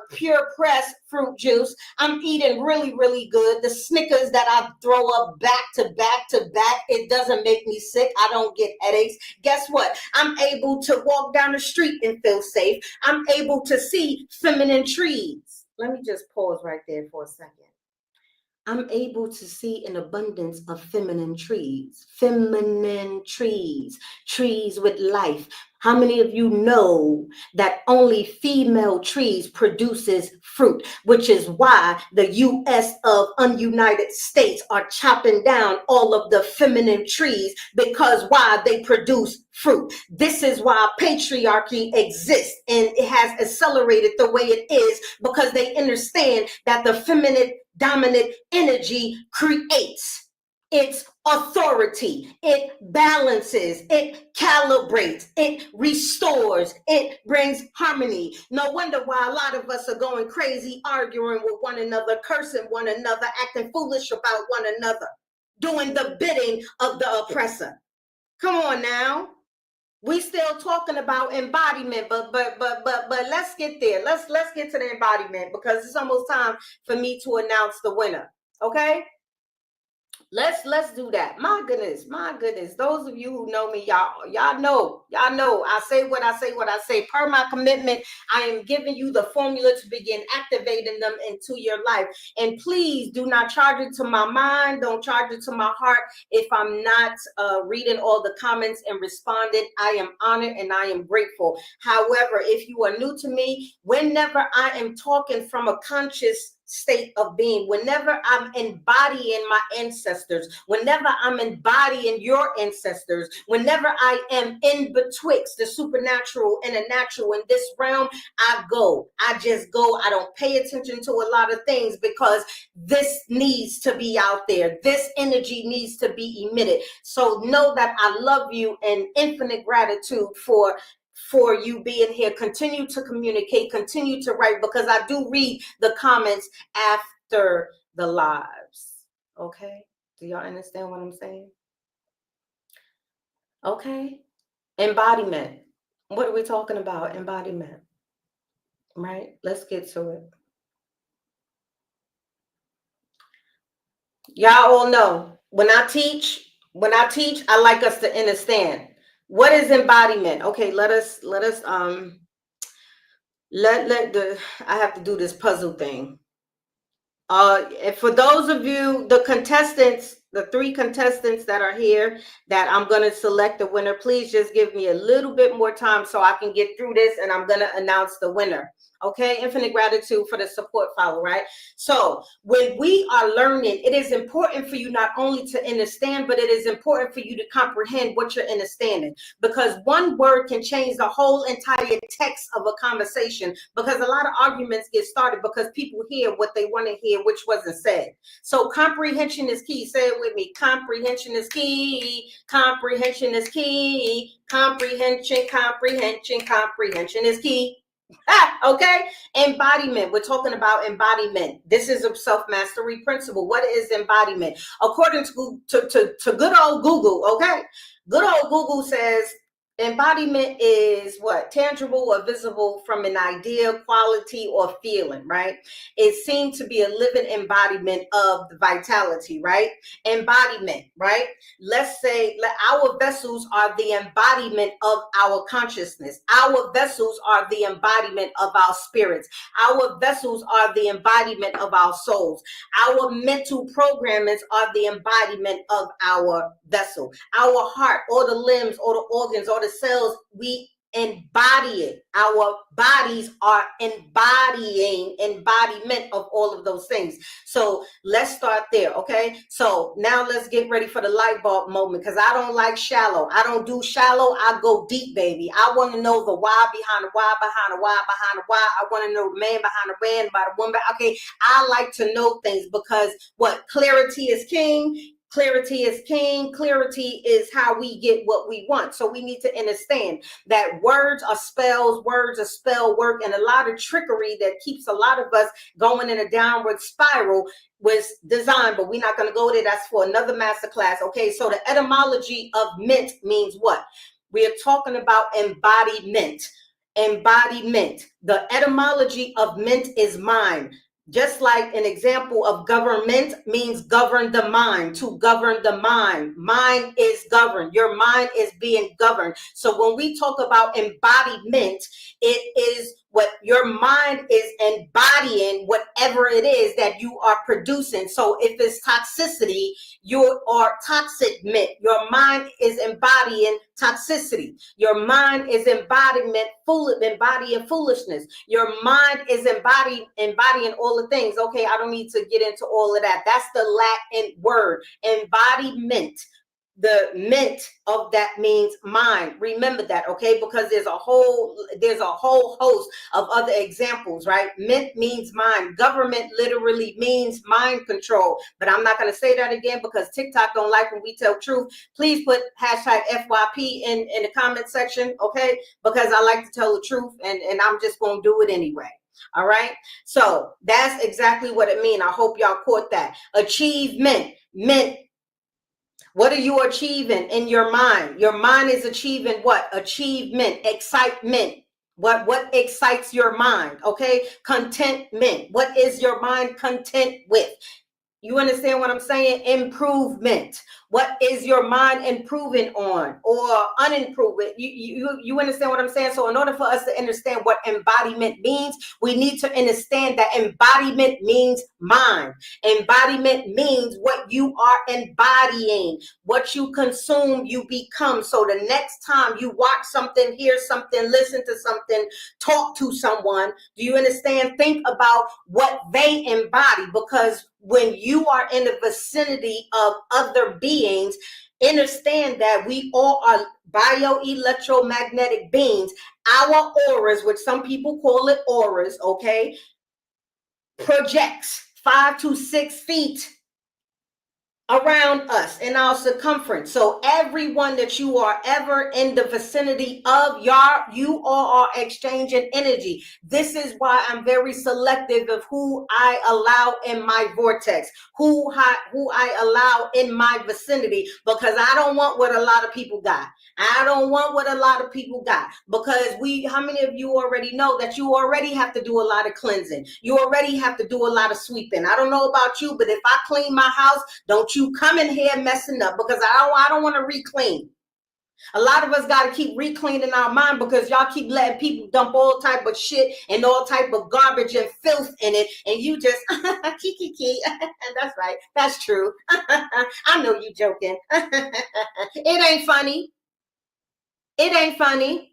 pure pressed fruit juice. I'm eating really, really good. The Snickers that I throw up back to back to back, it doesn't make me sick. I don't get headaches. Guess what? I'm able to walk down the street and feel safe. I'm able to see feminine trees. Let me just pause right there for a second. I'm able to see an abundance of feminine trees, trees with life. How many of you know that only female trees produces fruit, which is why the U.S. of ununited states are chopping down all of the feminine trees, because why? They produce fruit. This is why patriarchy exists and it has accelerated the way it is, because they understand that the feminine dominant energy creates. It's authority. It balances. It calibrates. It restores. It brings harmony. No wonder why a lot of us are going crazy, arguing with one another, cursing one another, acting foolish about one another, doing the bidding of the oppressor. Come on now. We still talking about embodiment, but let's get there. Let's get to the embodiment, because it's almost time for me to announce the winner. Okay? Let's do that. My goodness. Those of you who know me, y'all know. I say what I say. Per my commitment, I am giving you the formula to begin activating them into your life. And please do not charge it to my mind. Don't charge it to my heart. If I'm not reading all the comments and responding, I am honored and I am grateful. However, if you are new to me, whenever I am talking from a conscious state of being, whenever I'm embodying my ancestors, whenever I'm embodying your ancestors, whenever I am in betwixt the supernatural and the natural in this realm, I just go. I don't pay attention to a lot of things, because this needs to be out there. This energy needs to be emitted. So know that I love you, and infinite gratitude for you being here. Continue to communicate, continue to write, because I do read the comments after the lives. Okay? Do y'all understand what I'm saying? Okay. Embodiment. What are we talking about? Embodiment. Right? Let's get to it. Y'all all know when I teach, I like us to understand what is embodiment. Okay, let the I have to do this puzzle thing. And for those of you, the contestants, the three contestants that are here, that I'm going to select the winner, please just give me a little bit more time so I can get through this, and I'm going to announce the winner. Okay, infinite gratitude for the support follow, right? So when we are learning, it is important for you not only to understand, but it is important for you to comprehend what you're understanding, because one word can change the whole entire text of a conversation, because a lot of arguments get started because people hear what they want to hear, which wasn't said. So comprehension is key. Say it with me. Comprehension is key. Comprehension is key. Comprehension is key. Okay. Embodiment. We're talking about embodiment. This is a self-mastery principle. What is embodiment? According to good old Google, okay? Good old Google says embodiment is what? Tangible or visible from an idea, quality, or feeling, right? It seems to be a living embodiment of the vitality, right? Embodiment, right? Let's say our vessels are the embodiment of our consciousness. Our vessels are the embodiment of our spirits. Our vessels are the embodiment of our souls. Our mental programmings are the embodiment of our vessel. Our heart, all the limbs, all the organs, all the cells, we embody it. Our bodies are embodying embodiment of all of those things. So let's start there. Okay, so now let's get ready for the light bulb moment, because I don't like shallow. I don't do shallow. I go deep, baby. I want to know the why behind the why behind the why behind the why. I want to know the man behind the man, by the woman. Okay, I like to know things, because what? Clarity is king. Clarity is king. Clarity is how we get what we want. So we need to understand that words are spells, words are spell work, and a lot of trickery that keeps a lot of us going in a downward spiral was designed, but we're not going to go there. That's for another masterclass. Okay, so the etymology of mint means what? We are talking about embodiment. Embodiment. The etymology of mint is mind. Just like an example of government means govern the mind, to govern the mind. Mind is governed. Your mind is being governed. So when we talk about embodiment, it is what your mind is embodying, whatever it is that you are producing. So if it's toxicity, you are toxic mint. Your mind is embodying toxicity. Your mind is embodying foolishness. Your mind is embodying all the things. Okay, I don't need to get into all of that. That's the Latin word, embodiment. The mint of that means mind. Remember that, okay? Because there's a whole host of other examples, right? Mint means mind. Government literally means mind control. But I'm not going to say that again, because TikTok don't like when we tell truth. Please put hashtag FYP in the comment section, okay? Because I like to tell the truth, and I'm just going to do it anyway. All right. So that's exactly what it means. I hope y'all caught that. Achievement. Mint. What are you achieving in your mind? Your mind is achieving what? Achievement, excitement. What excites your mind? Okay. Contentment. What is your mind content with? You understand what I'm saying? Improvement. What is your mind improving on or unimproving? You understand what I'm saying? So in order for us to understand what embodiment means, we need to understand that embodiment means mind. Embodiment means what you are embodying. What you consume, you become. So the next time you watch something, hear something, listen to something, talk to someone, do you understand? Think about what they embody, because when you are in the vicinity of other beings, understand that we all are bioelectromagnetic beings. Our auras, which some people call it auras, okay, projects 5 to 6 feet around us in our circumference. So everyone that you are ever in the vicinity of, you all are exchanging energy. This is why I'm very selective of who I allow in my vortex, who I allow in my vicinity, because I don't want what a lot of people got. I don't want what a lot of people got, because how many of you already know that you already have to do a lot of cleansing? You already have to do a lot of sweeping. I don't know about you, but if I clean my house, don't you come in here messing up, because I don't want to re-clean. A lot of us got to keep re-cleaning our mind, because y'all keep letting people dump all type of shit and all type of garbage and filth in it, and you just kiki. That's right, that's true. I know you joking. It ain't funny. It ain't funny,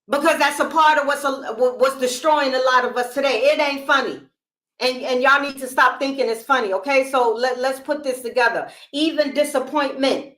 because that's a part of what's destroying a lot of us today. It ain't funny. And y'all need to stop thinking it's funny, okay? So let's put this together. Even disappointment,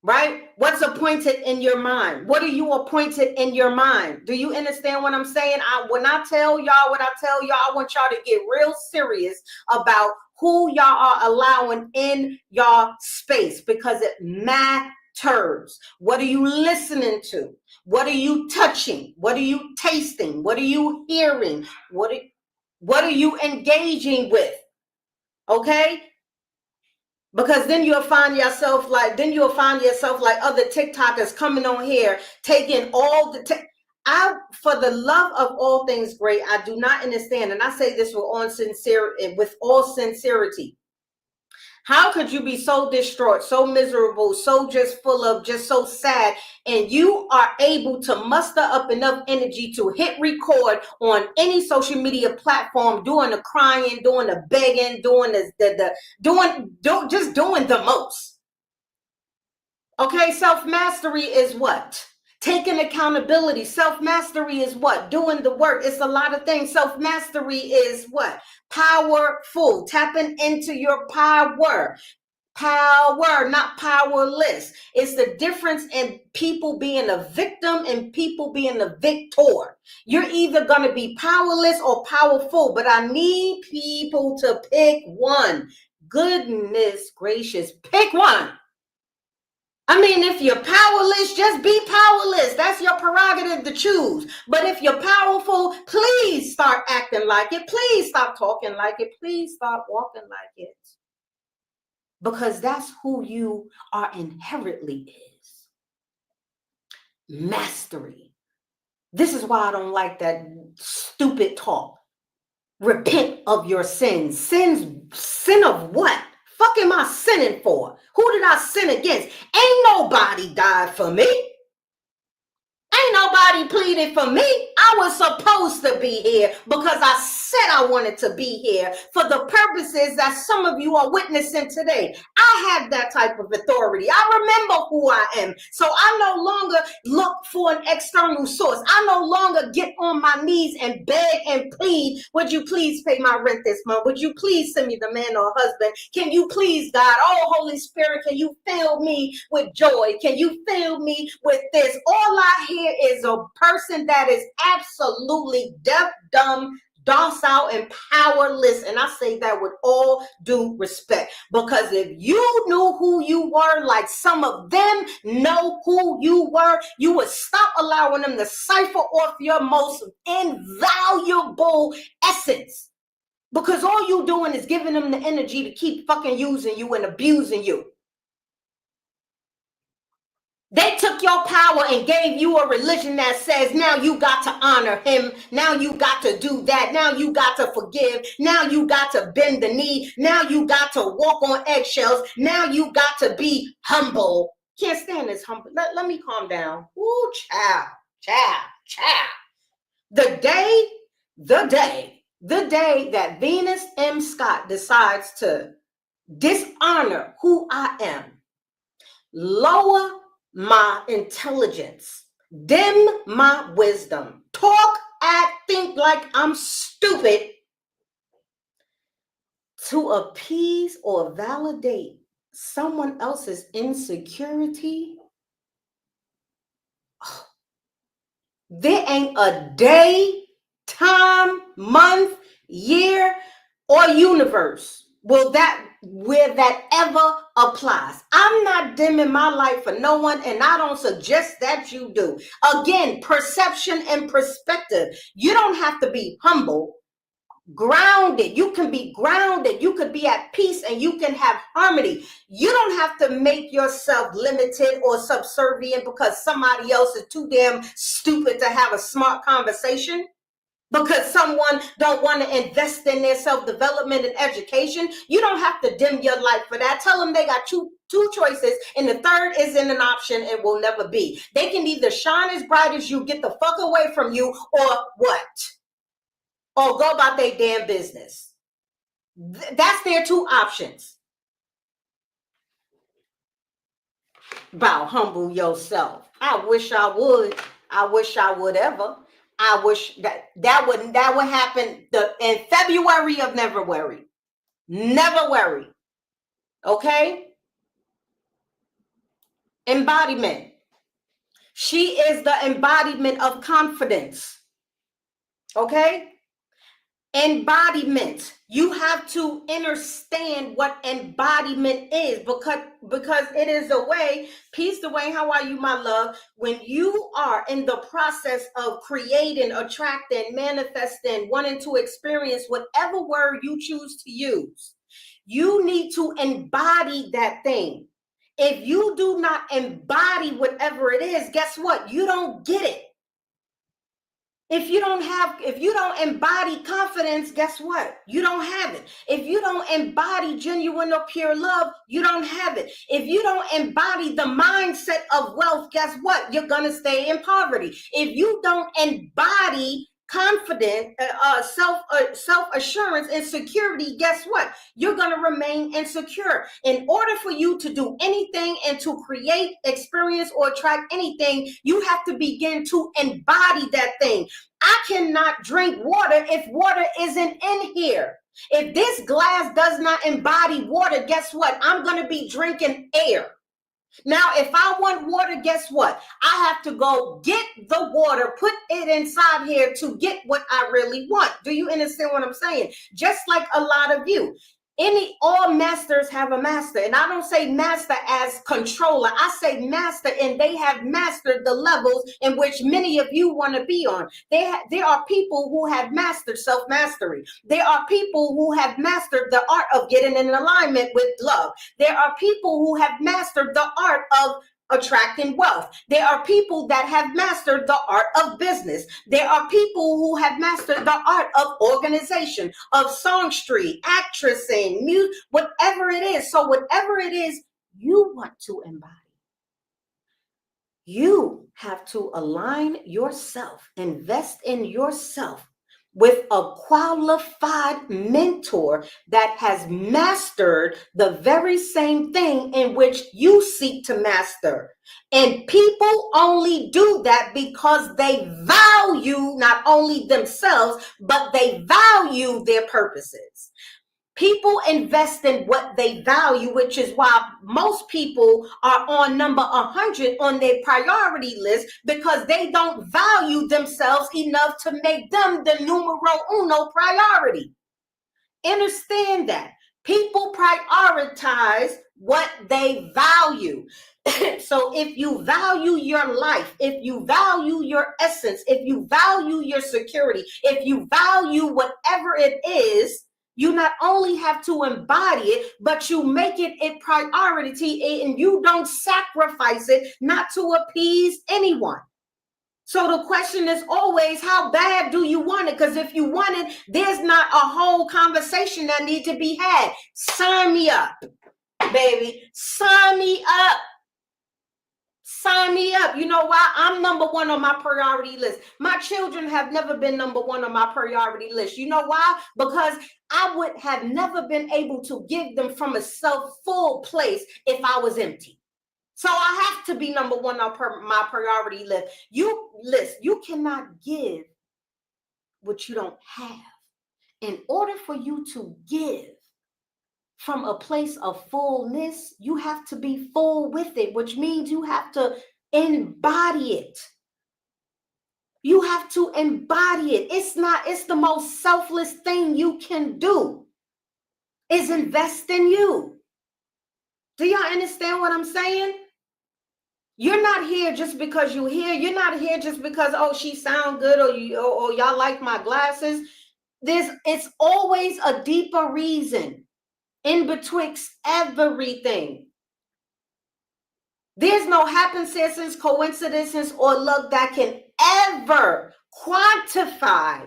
right? What's appointed in your mind? What are you appointed in your mind? Do you understand what I'm saying? When I tell y'all what I tell y'all, I want y'all to get real serious about who y'all are allowing in y'all space, because it matters. What are you listening to? What are you touching? What are you tasting? What are you hearing? What are you engaging with? Okay? Because then you'll find yourself like other TikTokers coming on here taking all the for the love of all things great, I do not understand, and I say this with all sincerity. How could you be so distraught, so miserable, so just full of, just so sad, and you are able to muster up enough energy to hit record on any social media platform, doing the crying, doing the begging, doing doing the most? Okay, self-mastery is what? Taking accountability. Self-mastery is what? Doing the work. It's a lot of things. Self-mastery is what? Powerful. Tapping into your power. Power, not powerless. It's the difference in people being a victim and people being a victor. You're either going to be powerless or powerful, but I need people to pick one. Goodness gracious, pick one. I mean, if you're powerless, just be powerless. That's your prerogative to choose. But if you're powerful, please start acting like it. Please stop talking like it. Please stop walking like it. Because that's who you are inherently is. Mastery. This is why I don't like that stupid talk. Repent of your sins. Sin of what? Fuck am I sinning for? Who did I sin against? Ain't nobody died for me. Ain't nobody pleaded for me. I was supposed to be here because I said I wanted to be here for the purposes that some of you are witnessing today. I have that type of authority. I remember who I am. So I no longer look for an external source. I no longer get on my knees and beg and plead, would you please pay my rent this month? Would you please send me the man or husband? Can you please, God? Oh, Holy Spirit, can you fill me with joy? Can you fill me with this? All I hear is a person that is absolutely deaf, dumb, docile, and powerless. And I say that with all due respect, because if you knew who you were, like some of them know who you were, you would stop allowing them to cipher off your most invaluable essence. Because all you doing is giving them the energy to keep fucking using you and abusing you. They took your power and gave you a religion that says now you got to honor him. Now you got to do that. Now you got to forgive. Now you got to bend the knee. Now you got to walk on eggshells. Now you got to be humble. Can't stand this humble. Let me calm down. Ooh, child. The day that Venus M. Scott decides to dishonor who I am, lower my intelligence, dim my wisdom, talk, act, think like I'm stupid to appease or validate someone else's insecurity, there ain't a day, time, month, year, or universe Will that, where that ever applies. I'm not dimming my light for no one, and I don't suggest that you do. Again, perception and perspective. You don't have to be humble. Grounded. You can be grounded. You could be at peace, and you can have harmony. You don't have to make yourself limited or subservient because somebody else is too damn stupid to have a smart conversation, because someone don't want to invest in their self-development and education. You don't have to dim your light for that. Tell them they got two choices, and the third isn't an option and will never be. They can either shine as bright as you, get the fuck away from you, or what? Or go about their damn business. That's their two options. About humble yourself. I wish I would. I wish I would ever. I wish that would happen in February of never worry. Never worry. Okay? Embodiment. She is the embodiment of confidence. Okay? Embodiment. You have to understand what embodiment is, because it is a way. Peace, Dwayne, how are you, my love? When you are in the process of creating, attracting, manifesting, wanting to experience whatever word you choose to use, you need to embody that thing. If you do not embody whatever it is, guess what? You don't get it. If you don't embody confidence, guess what? You don't have it. If you don't embody genuine or pure love, you don't have it. If you don't embody the mindset of wealth, guess what? You're going to stay in poverty. If you don't embody confident, self-assurance and security, guess what? You're going to remain insecure. In order for you to do anything and to create, experience, or attract anything, you have to begin to embody that thing. I cannot drink water if water isn't in here. If this glass does not embody water, guess what? I'm going to be drinking air. Now, if I want water, guess what? I have to go get the water, put it inside here to get what I really want. Do you understand what I'm saying? Just like a lot of you. All masters have a master. And I don't say master as controller. I say master, and they have mastered the levels in which many of you want to be on. There are people who have mastered self-mastery. There are people who have mastered the art of getting in alignment with love. There are people who have mastered the art of attracting wealth. There are people that have mastered the art of business. There are people who have mastered the art of organization, of songstry, actressing, music, whatever it is. So whatever it is you want to embody, you have to align yourself, invest in yourself with a qualified mentor that has mastered the very same thing in which you seek to master. And people only do that because they value not only themselves, but they value their purposes. People invest in what they value, which is why most people are on number 100 on their priority list, because they don't value themselves enough to make them the numero uno priority. Understand that. People prioritize what they value. So if you value your life, if you value your essence, if you value your security, if you value whatever it is, you not only have to embody it, but you make it a priority, and you don't sacrifice it not to appease anyone. So the question is always, how bad do you want it? Because if you want it, there's not a whole conversation that needs to be had. Sign me up, baby. Sign me up. Sign me up. You know why? I'm number one on my priority list. My children have never been number one on my priority list. You know why? Because I would have never been able to give them from a self-full place if I was empty. So I have to be number one on my priority list. You cannot give what you don't have. In order for you to give from a place of fullness, you have to be full with it, which means you have to embody it. You have to embody it. It's the most selfless thing you can do. is invest in you. Do y'all understand what I'm saying? You're not here just because you're here. You're not here just because, oh, she sound good, or y'all like my glasses. It's always a deeper reason in betwixt everything. There's no happenstances, coincidences, or luck that can ever quantify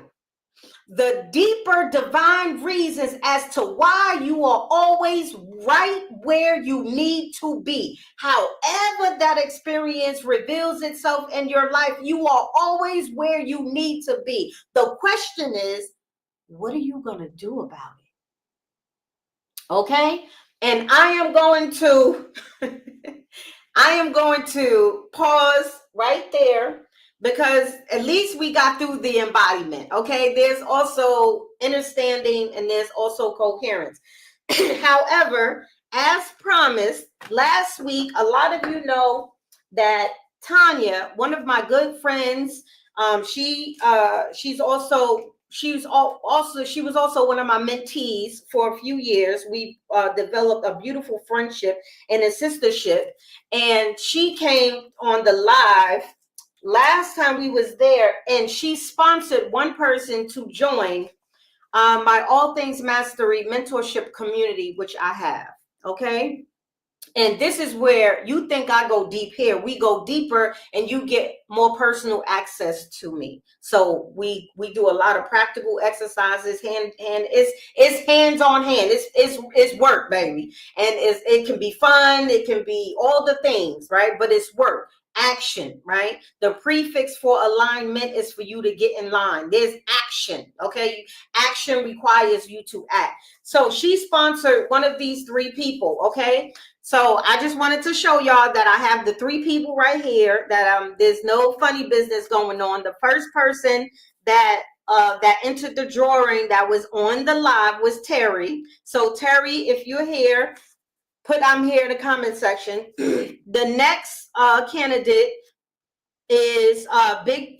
the deeper divine reasons as to why you are always right where you need to be. However that experience reveals itself in your life, you are always where you need to be. The question is, what are you going to do about it? Okay? And I am going to pause right there, because at least we got through the embodiment. Okay, there's also understanding and there's also coherence. However, as promised last week, a lot of you know that Tanya, one of my good friends, she was also one of my mentees for a few years. We developed a beautiful friendship and a sistership, and she came on the live last time we was there, and she sponsored one person to join my All Things Mastery mentorship community, which I have. Okay. And this is where you think I go deep here. We go deeper and you get more personal access to me. So we do a lot of practical exercises, it's hands on hand. It's work, baby. And it can be fun, it can be all the things, right? But it's work. Action, right? The prefix for alignment is for you to get in line. There's action, okay? Action requires you to act. So she sponsored one of these three people, okay? So I just wanted to show y'all that I have the three people right here, that there's no funny business going on. The first person that entered the drawing that was on the live was Terry. So Terry, if you're here, put I'm here in the comment section. The next candidate is Big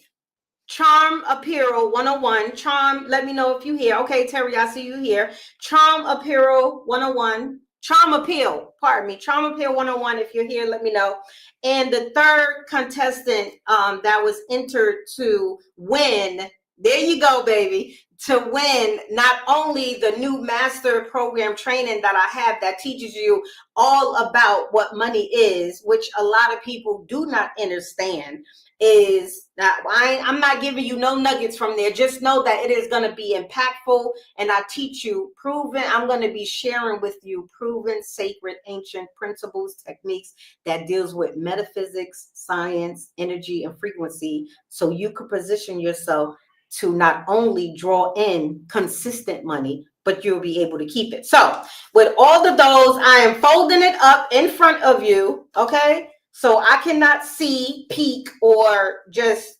Charm Apparel 101. Charm, let me know if you here. Okay, Terry, I see you here. Charm Apparel 101. Charm Appeal, pardon me. Charm Appeal 101. If you're here, let me know. And the third contestant that was entered to win, there you go, baby, to win not only the new master program training that I have that teaches you all about what money is, which a lot of people do not understand, is that I'm not giving you no nuggets from there. Just know that it is going to be impactful, and I teach you proven. I'm going to be sharing with you proven, sacred, ancient principles, techniques that deals with metaphysics, science, energy, and frequency, so you could position yourself to not only draw in consistent money, but you'll be able to keep it. So with all of those, I am folding it up in front of you, okay? So I cannot see, peek, or just,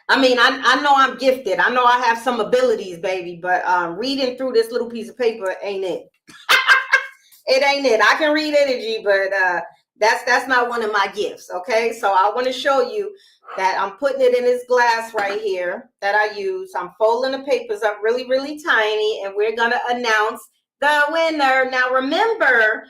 I mean, I know I'm gifted. I know I have some abilities, baby, but reading through this little piece of paper ain't it. It ain't it. I can read energy, but that's not one of my gifts, okay? So I want to show you that I'm putting it in this glass right here that I use. I'm folding the papers up really, really tiny, and we're going to announce the winner. Now, remember,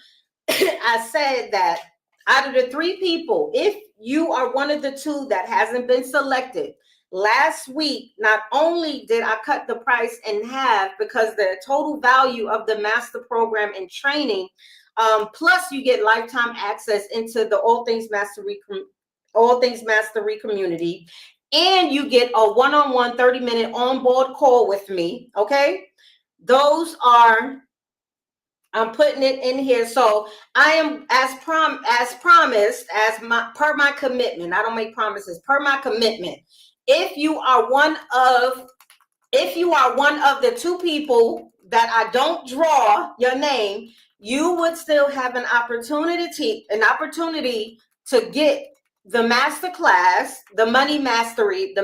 I said that out of the three people, if you are one of the two that hasn't been selected, last week, not only did I cut the price in half, because the total value of the master program and training, plus you get lifetime access into the All Things Mastery community, and you get a one-on-one 30-minute on-board call with me, okay? Those are, I'm putting it in here. So I am as promised, per my commitment. I don't make promises. Per my commitment. If you are one of the two people that I don't draw your name, you would still have an opportunity to get the master class, the money mastery, the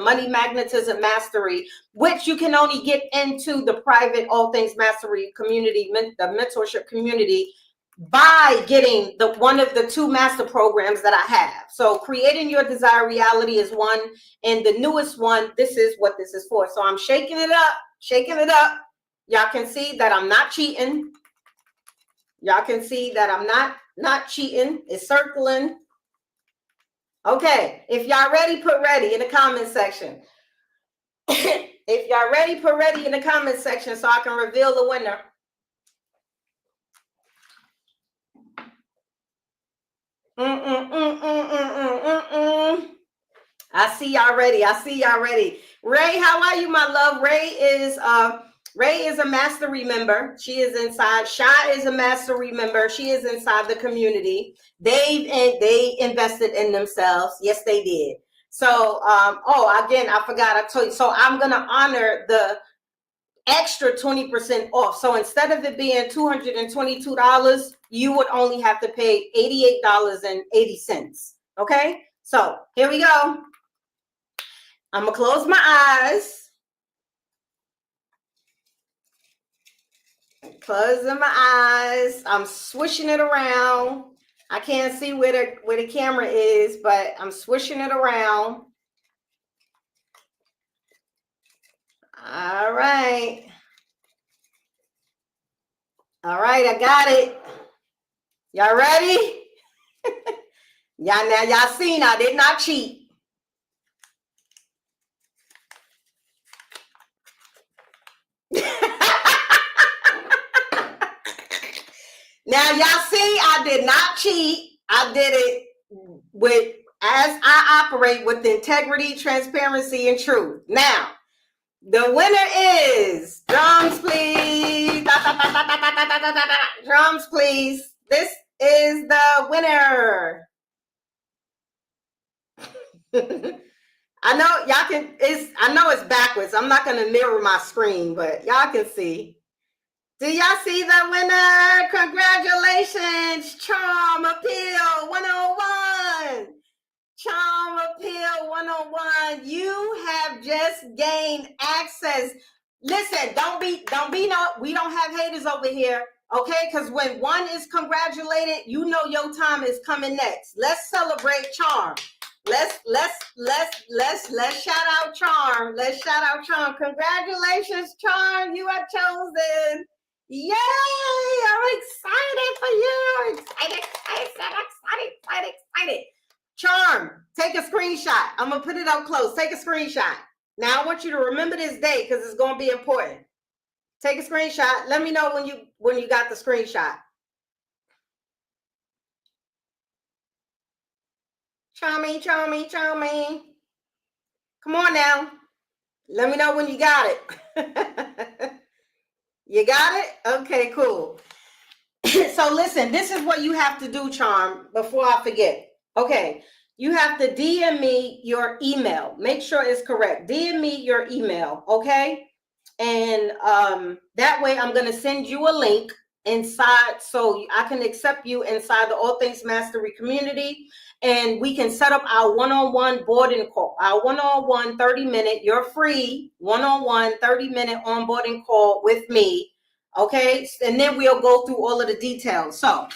money magnetism mastery, which you can only get into the private All Things Mastery community, the mentorship community, by getting one of the two master programs that I have. So Creating Your Desired Reality is one, and the newest one, this is what this is for. So I'm shaking it up, Y'all can see that I'm not cheating. Y'all can see that I'm not cheating. It's circling. Okay, if y'all ready, put ready in the comment section. If y'all ready, put ready in the comment section so I can reveal the winner. I see y'all ready. I see y'all ready. Ray, how are you, my love? Ray is a mastery member. She is inside. Sha is a mastery member. She is inside the community. They invested in themselves. Yes, they did. So again, I forgot. I told you. So I'm gonna honor the extra 20% off. So instead of it being $222, you would only have to pay $88.80. Okay, so here we go. I'm gonna close my eyes. Closing my eyes. I'm swishing it around. I can't see where the camera is, but I'm swishing it around. All right. All right, I got it. Y'all ready? Y'all seen I did not cheat. Now y'all see I did not cheat. I did it with as I operate with integrity, transparency, and truth. Now, the winner is drums, please. Drums, please. This is the winner. I know y'all can. I know it's backwards. I'm not gonna mirror my screen, but y'all can see. Do y'all see the winner? Congratulations, Charm Appeal 101. Charm Appeal 101. You have just gained access. Listen, don't be no, we don't have haters over here. Okay, because when one is congratulated, you know your time is coming next. Let's celebrate Charm. Let's shout out Charm. Let's shout out Charm. Congratulations, Charm. You are chosen. Yay! I'm excited for you. Excited. Charm, take a screenshot. I'm going to put it up close. Take a screenshot. Now, I want you to remember this day because it's going to be important. Take a screenshot. Let me know when you got the screenshot. Charmy. Come on now. Let me know when you got it. You got it? Okay, cool. So listen, this is what you have to do, Charm, before I forget. Okay, you have to DM me your email. Make sure it's correct. DM me your email, okay? And that way I'm going to send you a link inside so I can accept you inside the All Things Mastery community, and we can set up our one-on-one boarding call, our one-on-one 30-minute, you're free, one-on-one 30-minute onboarding call with me, okay? And then we'll go through all of the details. So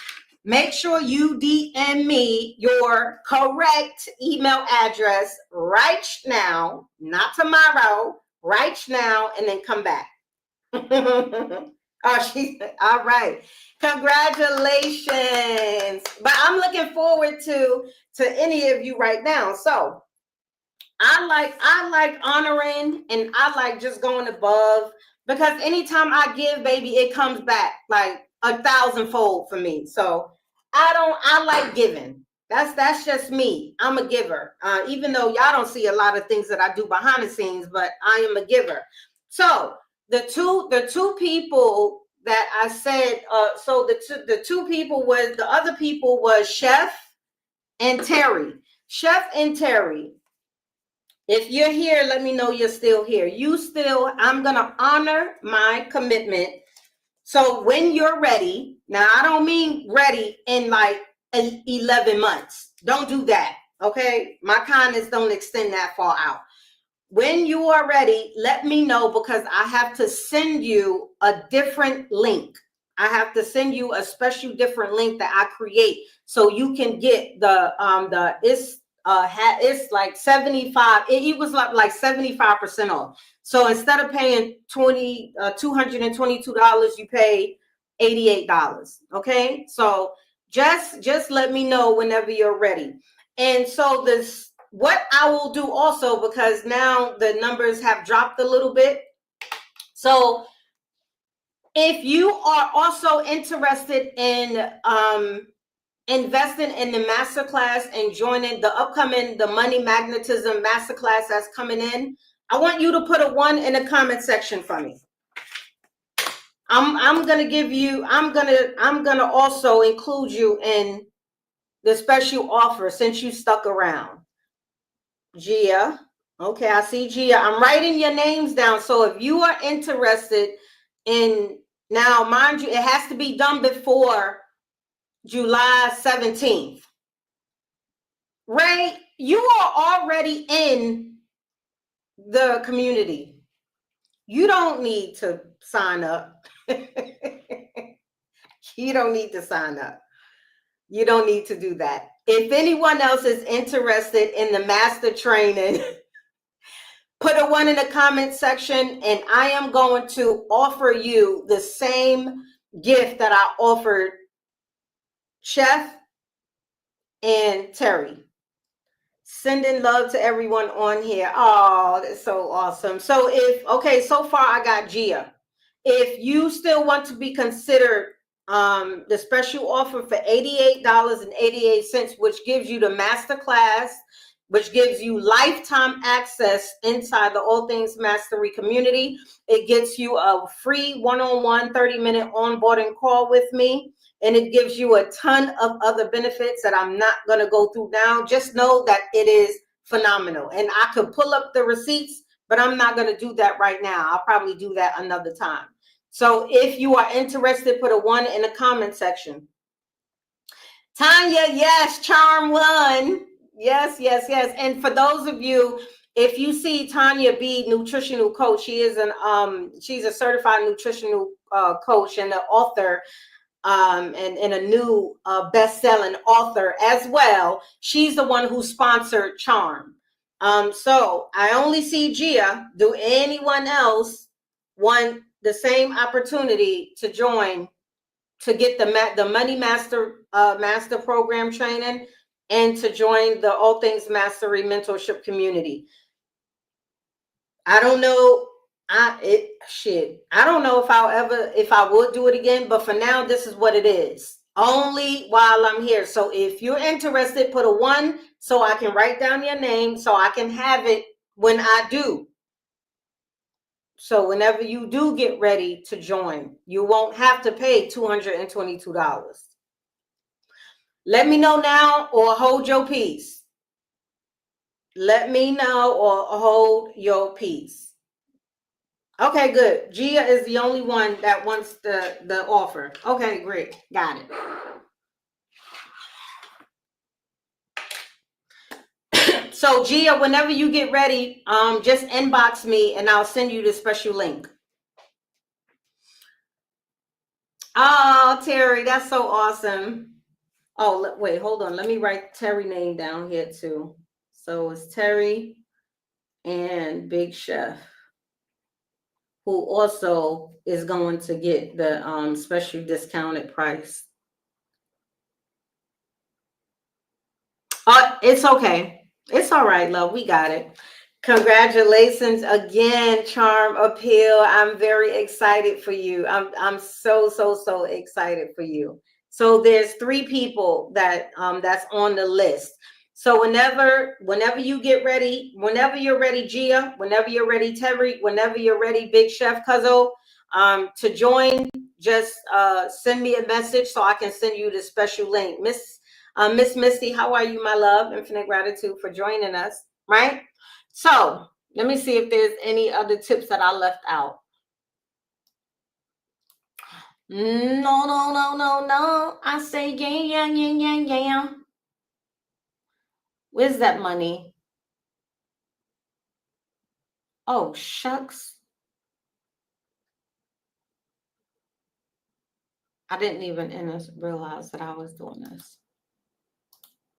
make sure you DM me your correct email address right now, not tomorrow, right now, and then come back. Oh, she's all right. Congratulations. But I'm looking forward to any of you right now. So I like honoring, and I like just going above, because anytime I give, baby, it comes back like 1,000-fold for me. So I like giving. That's just me. I'm a giver. Even though y'all don't see a lot of things that I do behind the scenes, but I am a giver. So the two people that I said, so the two people was, the other people was Chef and Terry. Chef and Terry, if you're here, let me know you're still here. I'm gonna honor my commitment. So when you're ready, now I don't mean ready in like 11 months. Don't do that, okay? My kindness don't extend that far out. When you are ready, let me know, because I have to send you a different link. I have to send you a special different link that I create so you can get the it's like 75. It was like 75% off. So instead of paying $222, you pay $88. Okay, so just let me know whenever you're ready. And so this, what I will do also, because now the numbers have dropped a little bit. So if you are also interested in investing in the masterclass and joining the upcoming the money magnetism masterclass that's coming in, I want you to put a 1 in the comment section for me. I'm gonna give you, I'm gonna also include you in the special offer since you stuck around. Gia, okay, I see Gia. I'm writing your names down. So if you are interested in, now mind you, it has to be done before July 17th. Ray, you are already in the community. You don't need to sign up. You don't need to sign up. You don't need to do that. If anyone else is interested in the master training, put a 1 in the comment section, and I am going to offer you the same gift that I offered Chef and Terry. Sending love to everyone on here. Oh, that's so awesome. So so far I got Gia. If you still want to be considered the special offer for $88.88, which gives you the master class, which gives you lifetime access inside the All Things Mastery community. It gets you a free one-on-one 30-minute onboarding call with me. And it gives you a ton of other benefits that I'm not going to go through now. Just know that it is phenomenal. And I could pull up the receipts, but I'm not going to do that right now. I'll probably do that another time. So if you are interested, put a 1 in the comment section. Tanya, yes, Charm 1. Yes, yes, yes. And for those of you, if you see Tanya B, nutritional coach, she is she's a certified nutritional coach and an author. And a new best-selling author as well. She's the one who sponsored Charm. So I only see Gia. Do anyone else want the same opportunity to join to get the Money Master Master Program training and to join the All Things Mastery mentorship community? I don't know. I don't know if I would do it again, but for now, this is what it is. Only while I'm here. So if you're interested, put a 1 so I can write down your name so I can have it when I do. So whenever you do get ready to join, you won't have to pay $222. Let me know now or hold your peace. Let me know or hold your peace. Okay, good. Gia is the only one that wants the offer. Okay, great. Got it. So Gia, whenever you get ready, just inbox me and I'll send you the special link. Oh, Terry, that's so awesome. Oh, wait, hold on. Let me write Terry name down here too. So it's Terry and Big Chef, who also is going to get the special discounted price. It's okay. It's all right, love. We got it. Congratulations again, Charm Appeal. I'm very excited for you. I'm so excited for you. So there's 3 people that that's on the list. So whenever you get ready, whenever you're ready, Gia, whenever you're ready, Terry, whenever you're ready, Big Chef Cuzzo, to join, just send me a message so I can send you the special link. Miss Misty, how are you, my love? Infinite gratitude for joining us, right? So let me see if there's any other tips that I left out. No. I say yeah. Where's that money? Oh, shucks. I didn't even realize that I was doing this.